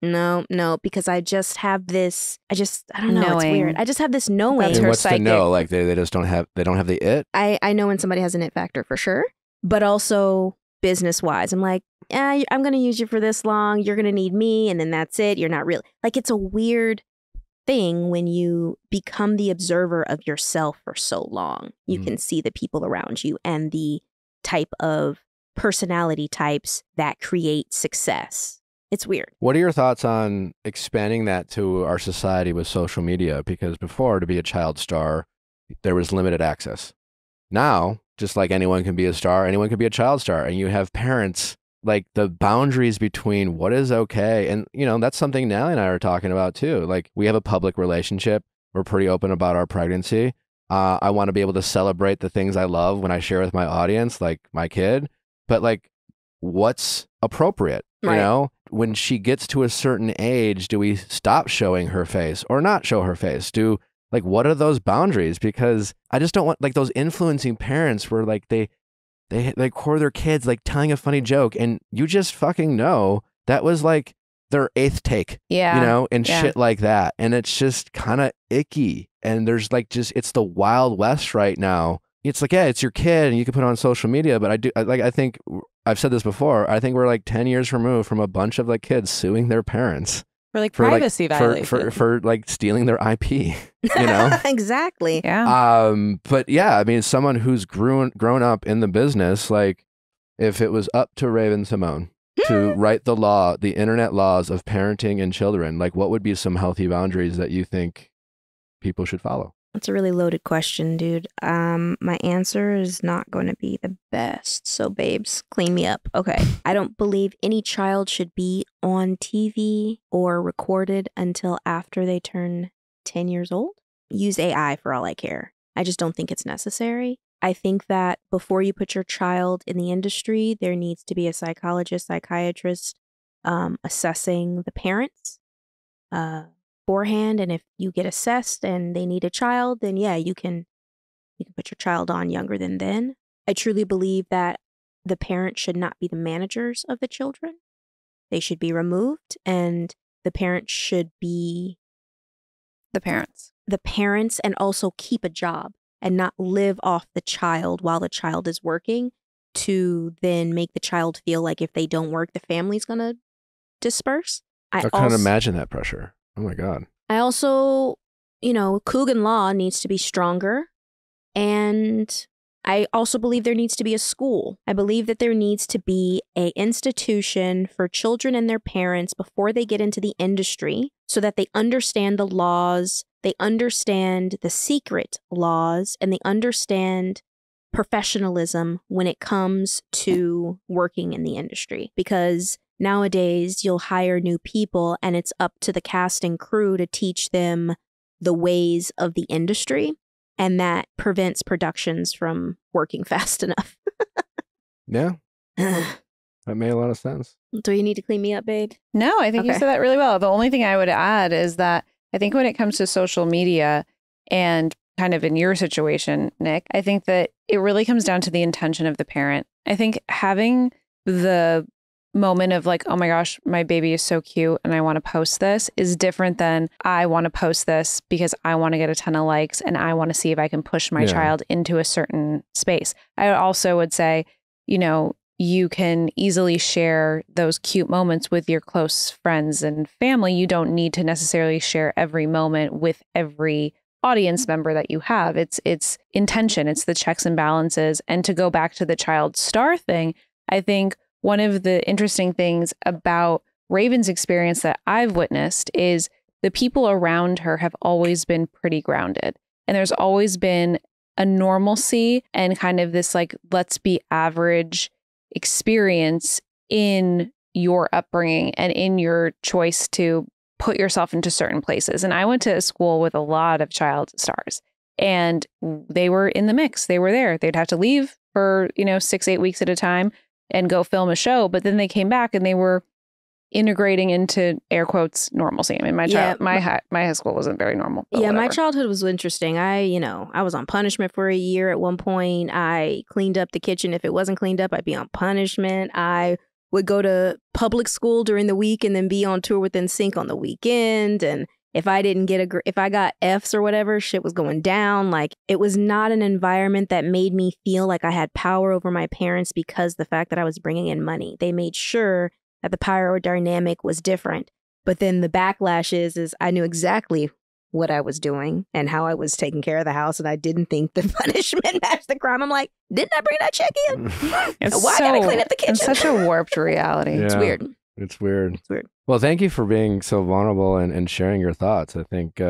no, because I just have this. I don't know. It's Knowing. weird. I just have this knowing. That's And her what's psychic. to know? Like they just don't have the it. I know when somebody has an it factor for sure, but also business wise, I'm like, I'm going to use you for this long. You're going to need me. And then that's it. You're not really like, it's a weird thing when you become the observer of yourself for so long. You can see the people around you and the type of personality types that create success. It's weird. What are your thoughts on expanding that to our society with social media? Because before, to be a child star, there was limited access. Now, just like anyone can be a star, anyone can be a child star. And you have parents like the boundaries between what is okay. And, you know, that's something Natalie and I are talking about too. Like, we have a public relationship. We're pretty open about our pregnancy. I want to be able to celebrate the things I love when I share with my audience, like my kid. But like, what's appropriate? You Right. know, when she gets to a certain age, do we stop showing her face or not show her face? Like, what are those boundaries? Because I just don't want, like, those influencing parents where like they record their kids like telling a funny joke, and you just fucking know that was like their 8th take, Yeah. you know, and Yeah. shit like that. And it's just kind of icky. And there's like it's the Wild West right now. It's like, yeah, it's your kid and you can put it on social media. But I think I've said this before. I think we're like 10 years removed from a bunch of like kids suing their parents For like for privacy like, violation. for like stealing their IP, you know? Exactly. Yeah. But yeah, I mean, someone who's grown up in the business, like, if it was up to Raven Simone to write the internet laws of parenting and children, like, what would be some healthy boundaries that you think people should follow? That's a really loaded question, dude. My answer is not going to be the best. So, babes, clean me up. Okay. I don't believe any child should be on TV or recorded until after they turn 10 years old. Use AI for all I care. I just don't think it's necessary. I think that before you put your child in the industry, there needs to be a psychologist, psychiatrist assessing the parents beforehand. And if you get assessed and they need a child, then yeah, you can put your child on younger than then. I truly believe that the parent should not be the managers of the children. They should be removed, and the parent should be The parents. the parents, and also keep a job and not live off the child while the child is working, to then make the child feel like if they don't work, the family's going to disperse. I can't imagine that pressure. Oh my God. I also, Coogan law needs to be stronger. And I also believe there needs to be a school. I believe that there needs to be an institution for children and their parents before they get into the industry, so that they understand the laws, they understand the secret laws, and they understand professionalism when it comes to working in the industry. Because nowadays you'll hire new people and it's up to the cast and crew to teach them the ways of the industry. And that prevents productions from working fast enough. Yeah. That made a lot of sense. Do you need to clean me up, babe? No, I think you Okay. said that really well. The only thing I would add is that I think when it comes to social media and kind of in your situation, Nick, I think that it really comes down to the intention of the parent. I think having the moment of like, oh my gosh, my baby is so cute and I want to post this is different than I want to post this because I want to get a ton of likes and I want to see if I can push my Yeah. child into a certain space. I also would say, you can easily share those cute moments with your close friends and family. You don't need to necessarily share every moment with every audience member that you have. It's intention, it's the checks and balances. And to go back to the child star thing, I think one of the interesting things about Raven's experience that I've witnessed is the people around her have always been pretty grounded. And there's always been a normalcy and kind of this like, let's be average experience in your upbringing and in your choice to put yourself into certain places. And I went to a school with a lot of child stars and they were in the mix. They were there. They'd have to leave for, 6-8 weeks at a time and go film a show. But then they came back and they were integrating into air quotes normalcy. I mean, my high school wasn't very normal. but Yeah, my whatever. childhood was interesting. I was on punishment for a year at one point. I cleaned up the kitchen. If it wasn't cleaned up, I'd be on punishment. I would go to public school during the week and then be on tour with NSYNC on the weekend. And if I didn't get if I got Fs or whatever, shit was going down. Like, it was not an environment that made me feel like I had power over my parents because the fact that I was bringing in money. They made sure that the power dynamic was different. But then the backlash is I knew exactly what I was doing and how I was taking care of the house, and I didn't think the punishment matched the crime. I'm like, didn't I bring that check in? It's Why did I clean up the kitchen? It's such a warped reality. Yeah. It's weird. It's weird. It's weird. Well, thank you for being so vulnerable and sharing your thoughts. I think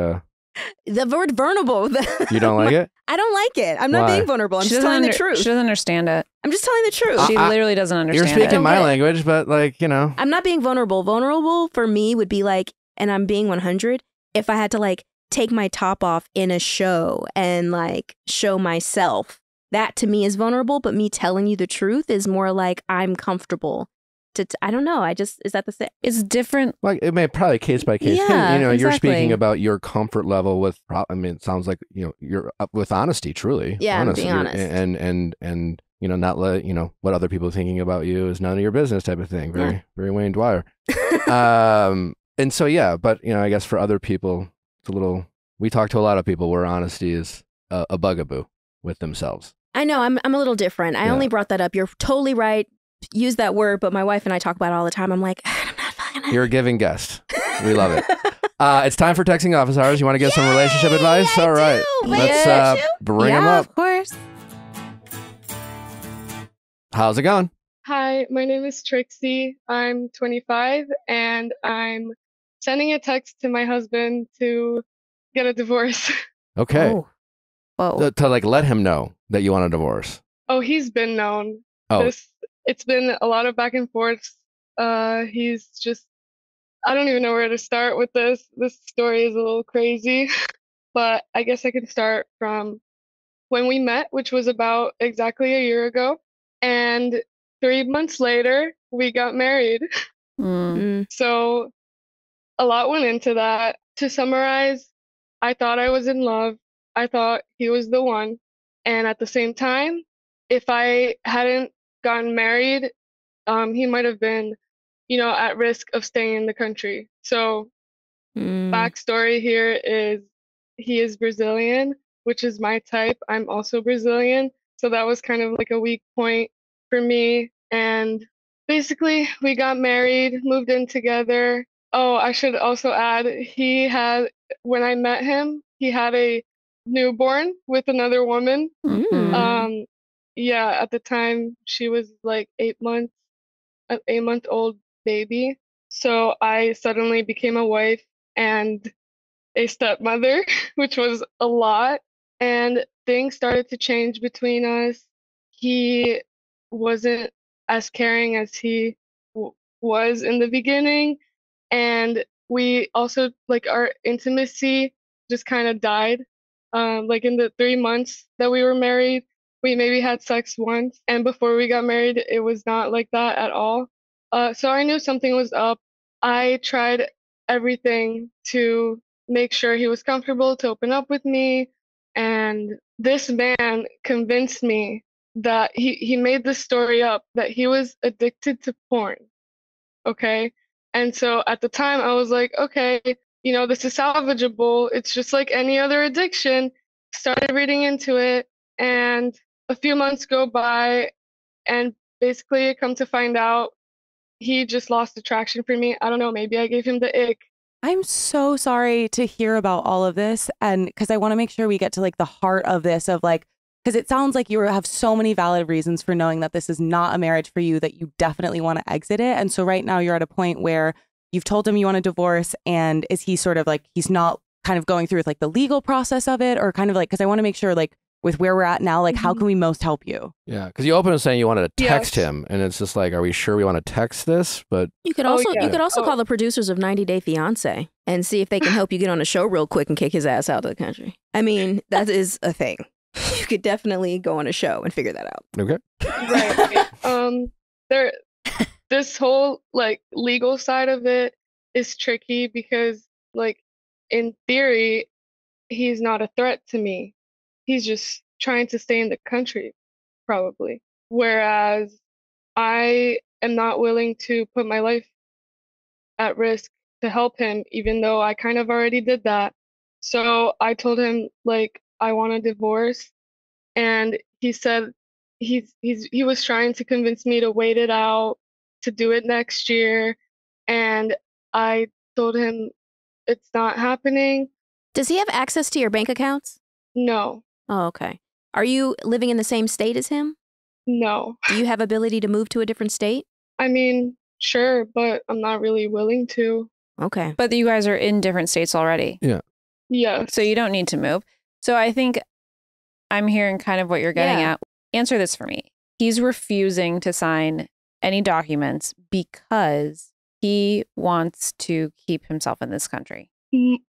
The word vulnerable. You don't like it? I don't like it. I'm not Why? being vulnerable. I'm She just doesn't telling the truth. She doesn't understand it. I'm just telling the truth. She literally doesn't understand You're speaking it. my get it. language, but like, you know. I'm not being vulnerable. Vulnerable for me would be like, and I'm being 100, if I had to like take my top off in a show and like show myself. That to me is vulnerable, but me telling you the truth is more like I'm comfortable. I don't know. Is that the same? It's different. Like it may probably case by case. 'Cause, Yeah, you know, you're exactly. speaking about your comfort level with. I mean, it sounds like you're up with honesty, truly. Yeah, I'm honest. being honest. And not let what other people are thinking about you is none of your business type of thing. Very very Wayne Dwyer. And so yeah, but I guess for other people, it's a little. We talk to a lot of people where honesty is a bugaboo with themselves. I know. I'm a little different. I only brought that up. You're totally right. Use that word, but my wife and I talk about it all the time. I'm like, I'm not fucking. You're a giving guest. We love it. It's time for texting office hours. You want to give some relationship advice? All right. Let's bring them up. Of course. How's it going? Hi, my name is Trixie. I'm 25 and I'm sending a text to my husband to get a divorce. Okay. Oh. Whoa. To like let him know that you want a divorce. Oh, he's been known. Oh. It's been a lot of back and forth. He's just, I don't even know where to start with this. This story is a little crazy, but I guess I can start from when we met, which was about exactly a year ago. And 3 months later, we got married. So a lot went into that. To summarize, I thought I was in love. I thought he was the one. And at the same time, if I hadn't gotten married, he might have been, at risk of staying in the country. So backstory here is he is Brazilian, which is my type. I'm also Brazilian. So that was kind of like a weak point for me. And basically, we got married, moved in together. Oh, I should also add, when I met him, he had a newborn with another woman. At the time she was like 8 months, an 8-month-old baby. So I suddenly became a wife and a stepmother, which was a lot. And things started to change between us. He wasn't as caring as he was in the beginning. And we also, like, our intimacy just kind of died. Like in the 3 months that we were married, we maybe had sex once. And before we got married, it was not like that at all. So I knew something was up. I tried everything to make sure he was comfortable to open up with me. And this man convinced me that he made this story up, that he was addicted to porn. Okay. And so at the time I was like, okay, this is salvageable. It's just like any other addiction. Started reading into it, and a few months go by, and basically come to find out he just lost attraction for me. I don't know, maybe I gave him the ick. I'm so sorry to hear about all of this. And because I want to make sure we get to like the heart of this, of like, because it sounds like you have so many valid reasons for knowing that this is not a marriage for you, that you definitely want to exit it. And so right now you're at a point where you've told him you want a divorce. And is he sort of like, he's not kind of going through with like the legal process of it, or kind of like, because I want to make sure like with where we're at now, like how can we most help you? Yeah, because you opened with saying you wanted to text Yes. him, and it's just like, are we sure we want to text this? But You could Oh, also yeah. you could also call the producers of 90 Day Fiance and see if they can help you get on a show real quick and kick his ass out of the country. I mean, that is a thing. You could definitely go on a show and figure that out. okay. Right. This whole like legal side of it is tricky because, like, in theory, he's not a threat to me. He's just trying to stay in the country, probably. Whereas I am not willing to put my life at risk to help him, even though I kind of already did that. So I told him, like, I want a divorce, and he said he was trying to convince me to wait it out, to do it next year, and I told him it's not happening. Does he have access to your bank accounts? No, Oh, okay. Are you living in the same state as him? no. Do you have ability to move to a different state? I mean, sure, but I'm not really willing to. Okay. But you guys are in different states already. Yeah. Yes. So you don't need to move. So I think I'm hearing kind of what you're getting Yeah. at. Answer this for me. He's refusing to sign any documents because he wants to keep himself in this country.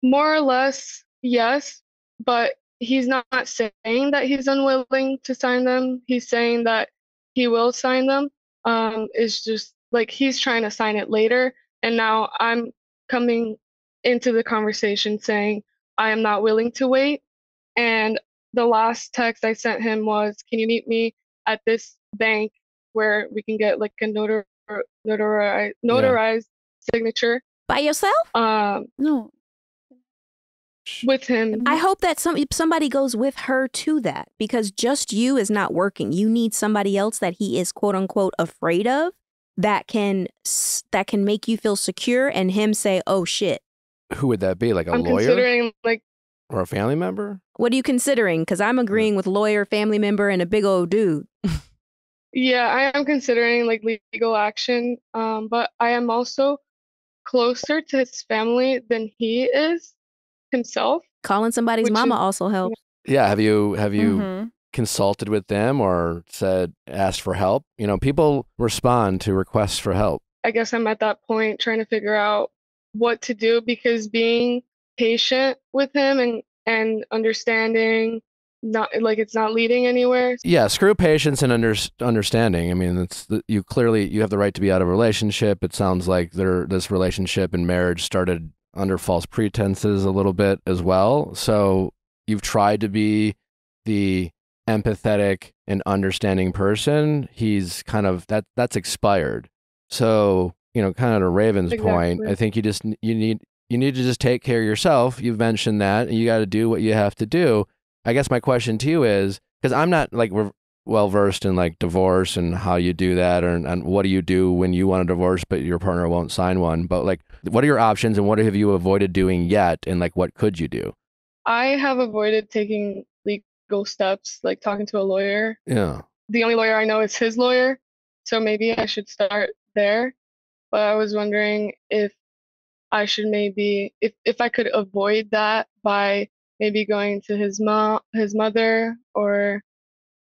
More or less, yes, but he's not saying that he's unwilling to sign them. He's saying that he will sign them. It's just like he's trying to sign it later, and now I'm coming into the conversation saying I am not willing to wait. And the last text I sent him was, "Can you meet me at this bank where we can get like a notarized signature By yourself? No. with him?" I hope that somebody goes with her to that, because just you is not working. You need somebody else that he is quote unquote afraid of, that can make you feel secure, and him say, "Oh shit." Who would that be? Like a I'm lawyer considering like or a family member? What are you considering? Because I'm agreeing with lawyer, family member, and a big old dude. yeah, I am considering like legal action. But I am also closer to his family than he is himself. Calling somebody's Which mama is- also helps. Yeah. Have you Mhm. consulted with them or asked for help? You know, people respond to requests for help. I guess I'm at that point trying to figure out what to do, because being patient with him and understanding, not like it's not leading anywhere. Yeah, screw patience and understanding. I mean, you have the right to be out of a relationship. It sounds like this relationship and marriage started under false pretenses a little bit as well. So you've tried to be the empathetic and understanding person. He's kind of that's expired. So, you know, kind of to Raven's point, Exactly. I think you need to just take care of yourself. You've mentioned that, and you got to do what you have to do. I guess my question to you is, because I'm not like well versed in like divorce and how you do that, and what do you do when you want a divorce but your partner won't sign one. But like, what are your options, and what have you avoided doing yet, and like, what could you do? I have avoided taking legal steps, like talking to a lawyer. Yeah. The only lawyer I know is his lawyer, so maybe I should start there. But I was wondering if I should maybe, if I could avoid that by maybe going to his mother, or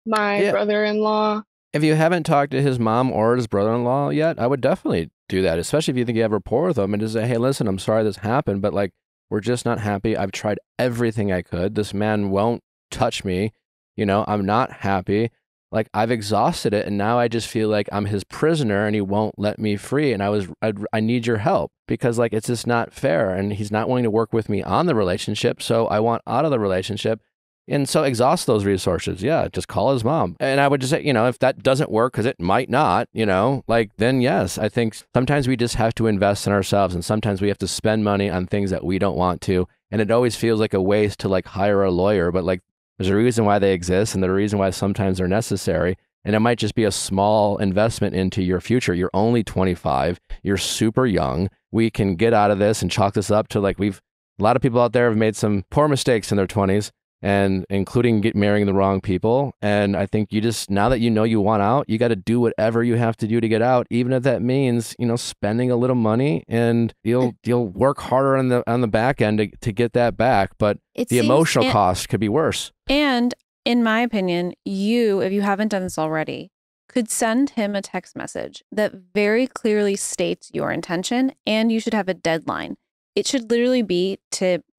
my Yeah. brother-in-law. If you haven't talked to his mom or his brother-in-law yet, I would definitely do that, especially if you think you have rapport with them, and just say, "Hey, listen, I'm sorry this happened, but like, we're just not happy. I've tried everything I could. This man won't touch me. You know, I'm not happy. Like, I've exhausted it, and now I just feel like I'm his prisoner, and he won't let me free. And I need your help, because like, it's just not fair. And he's not willing to work with me on the relationship, so I want out of the relationship. And so exhaust those resources. Yeah, just call his mom. And I would just say, you know, if that doesn't work, because it might not, you know, like, then yes, I think sometimes we just have to invest in ourselves, and sometimes we have to spend money on things that we don't want to. And it always feels like a waste to like hire a lawyer, but like, there's a reason why they exist, and the reason why sometimes they're necessary. And it might just be a small investment into your future. You're only 25. You're super young. We can get out of this and chalk this up to like, a lot of people out there have made some poor mistakes in their 20s, and including marrying the wrong people. And I think now that you know you want out, you got to do whatever you have to do to get out, even if that means, you know, spending a little money, and you'll work harder on the back end to get that back. But It the seems- emotional cost could be worse. And in my opinion, if you haven't done this already, could send him a text message that very clearly states your intention, and you should have a deadline. It should literally be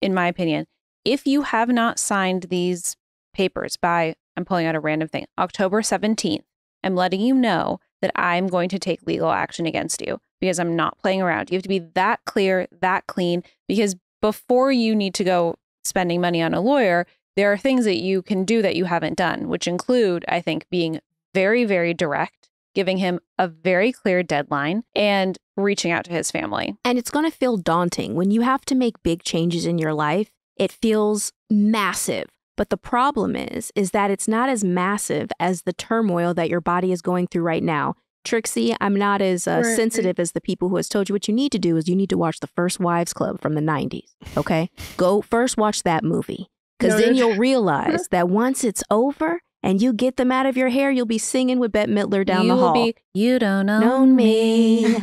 in my opinion, if you have not signed these papers by, I'm pulling out a random thing, October 17th, I'm letting you know that I'm going to take legal action against you, because I'm not playing around. You have to be that clear, that clean, because before you need to go spending money on a lawyer, there are things that you can do that you haven't done, which include, I think, being very, very direct, giving him a very clear deadline, and reaching out to his family. And it's going to feel daunting when you have to make big changes in your life. It feels massive. But the problem is that it's not as massive as the turmoil that your body is going through right now. Trixie, I'm not as sensitive as the people who has told you what you need to do is you need to watch The First Wives Club from the 90s. Okay? Go first watch that movie. Because then you'll realize that once it's over and you get them out of your hair, you'll be singing with Bette Midler down the hall. You don't Known me.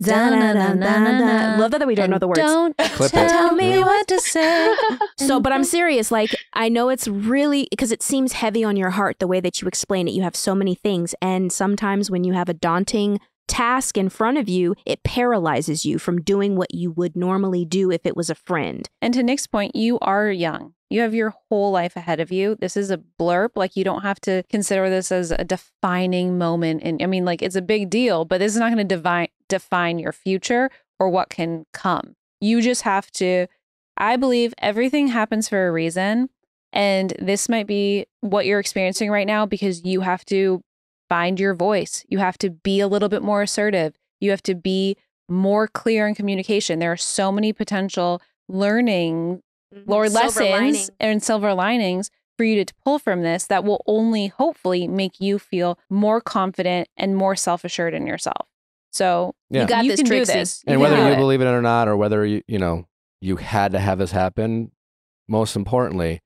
Da-na-na-na-na. Love that we don't know the words. Don't Clip it. tell me what to say. So, but I'm serious. Like, I know it's really because it seems heavy on your heart the way that you explain it. You have so many things. And sometimes when you have a daunting task in front of you, it paralyzes you from doing what you would normally do if it was a friend. And to Nick's point, you are young. You have your whole life ahead of you. This is a blurb. Like, you don't have to consider this as a defining moment. And I mean, like, it's a big deal, but this is not going to define your future or what can come. You just have to, I believe everything happens for a reason. And this might be what you're experiencing right now because you have to find your voice. You have to be a little bit more assertive. You have to be more clear in communication. There are so many potential learning or lessons and silver linings for you to pull from this that will only hopefully make you feel more confident and more self-assured in yourself. So Yeah. you got You this, can do Trixie. this. And You whether can do you it. believe it or not, or whether you had to have this happen, most importantly,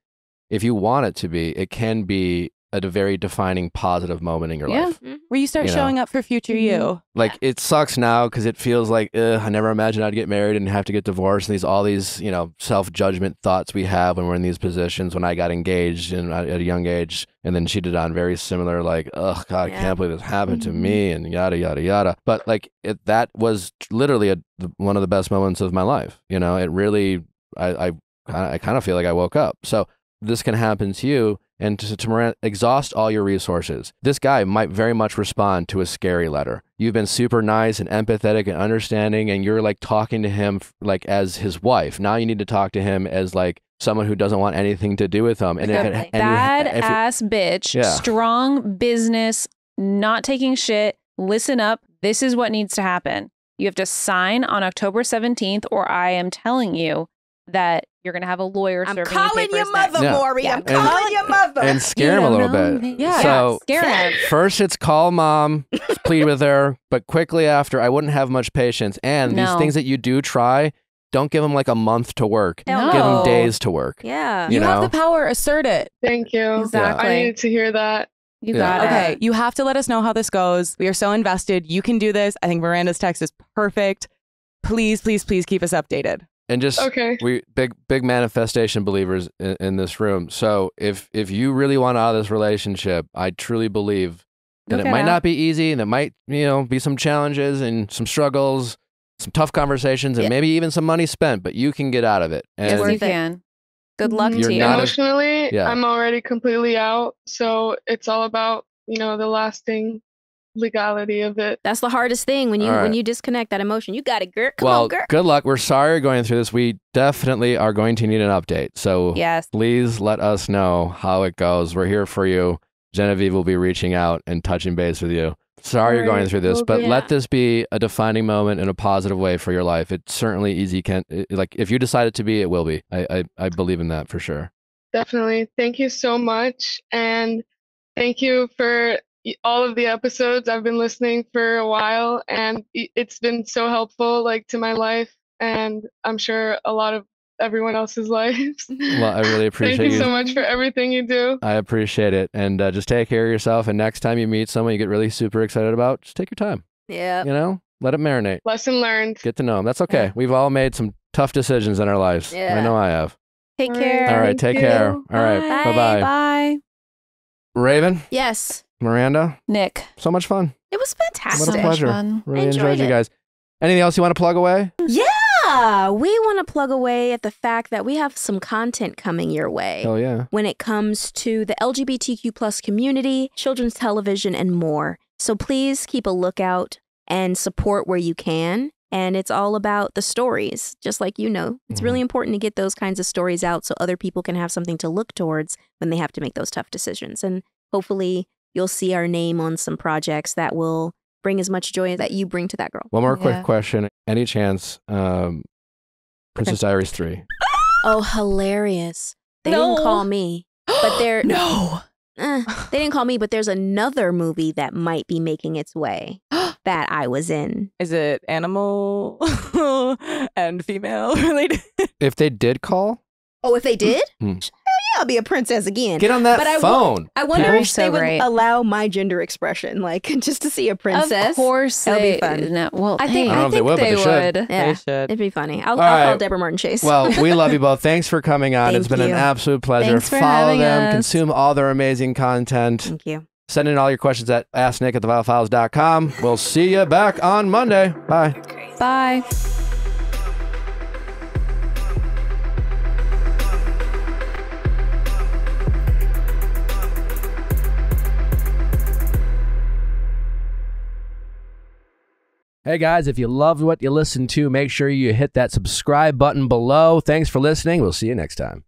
if you want it to be, it can be a very defining positive moment in your Yeah. life. Where you start You know. showing up for future you. Like, it sucks now because it feels like I never imagined I'd get married and have to get divorced, and all these self-judgment thoughts we have when we're in these positions. When I got engaged at a young age and then cheated on, very similar, like, oh God, I can't believe this happened to me, and yada yada yada. But like, that was literally one of the best moments of my life. It really, I kind of feel like I woke up. So this can happen to you. And to exhaust all your resources. This guy might very much respond to a scary letter. You've been super nice and empathetic and understanding, and you're like talking to him like as his wife. Now you need to talk to him as like someone who doesn't want anything to do with him. And Badass bitch, Yeah. strong business, not taking shit. Listen up. This is what needs to happen. You have to sign on October 17th, or I am telling you that you're going to have a lawyer I'm serving calling you your papers mother, next. Yeah. Maury. Yeah. I'm calling your mother. and scare him a little bit. Yeah. So Scare him. first it's call mom, plead with her, but quickly after, I wouldn't have much patience. And these No. things that you do try, don't give them like a month to work. Hell Give them No. days to work. Yeah. You You have know? the power, assert it. Thank you. Exactly. I needed to hear that. You Yeah. got Okay, it. you have to let us know how this goes. We are so invested. You can do this. I think Miranda's text is perfect. Please, please, please keep us updated. And just Okay. we big manifestation believers in this room. So if you really want out of this relationship, I truly believe that You'll it get might out. not be easy, and it might be some challenges and some struggles, some tough conversations, and maybe even some money spent, but you can get out of it. Yes, And you can. Good luck You're to you. not a- Emotionally, Yeah. I'm already completely out. So it's all about, the lasting legality of it. That's the hardest thing when you All right. when you disconnect that emotion. You got it, girl. Come well, on, girl. good luck. We're sorry you're going through this. We definitely are going to need an update. So Yes. please let us know how it goes. We're here for you. Genevieve will be reaching out and touching base with you. Sorry you're going Alright, through this, will but do. let this be a defining moment in a positive way for your life. It's certainly easy. Like if you decide it to be, it will be. I believe in that for sure. Definitely. Thank you so much. And thank you for all of the episodes. I've been listening for a while, and it's been so helpful, like, to my life, and I'm sure a lot of everyone else's lives. Well, I really appreciate Thank you so much for everything you do. I appreciate it. And just take care of yourself. And next time you meet someone you get really super excited about, just take your time. Yeah. Let it marinate. Lesson learned. Get to know them. That's okay. We've all made some tough decisions in our lives. Yeah. I know I have. Take All right. care. All right. Thank Take care. you. All right. Bye. Bye-bye. Bye. Raven, Yes. Miranda, Nick. so much fun. It was fantastic. What a So much pleasure. fun. Really Enjoyed enjoyed you it. guys. Anything else you want to plug away? Yeah. We want to plug away at the fact that we have some content coming your way. Oh, yeah. When it comes to the LGBTQ plus community, children's television, and more. So please keep a lookout and support where you can. And it's all about the stories, just like It's really important to get those kinds of stories out so other people can have something to look towards when they have to make those tough decisions. And hopefully you'll see our name on some projects that will bring as much joy that you bring to that girl. One more Yeah. quick question. Any chance Princess Diaries 3? Oh, hilarious. They No. didn't call me, but they're... No. They didn't call me, but there's another movie that might be making its way that I was in. Is it animal and female related? If they did call, Oh, if they did? Hmm. Hell I'll be a princess again. Get on that But phone. I wonder Very if they so would great. allow my gender expression, like just to see a princess. Of course, That'll be they- fun. No, well, I think I don't know if they would, but they should. Yeah, They should. it'd be funny. I'll right. call Deborah Martin Chase. Well, we love you both. Thanks for coming on. It's Thank been you. an absolute pleasure. Thanks for Follow having them, us. consume all their amazing content. Thank you. Send in all your questions at asknick@thevilefiles.com. We'll see you back on Monday. Bye. Bye. Hey guys, if you loved what you listened to, make sure you hit that subscribe button below. Thanks for listening. We'll see you next time.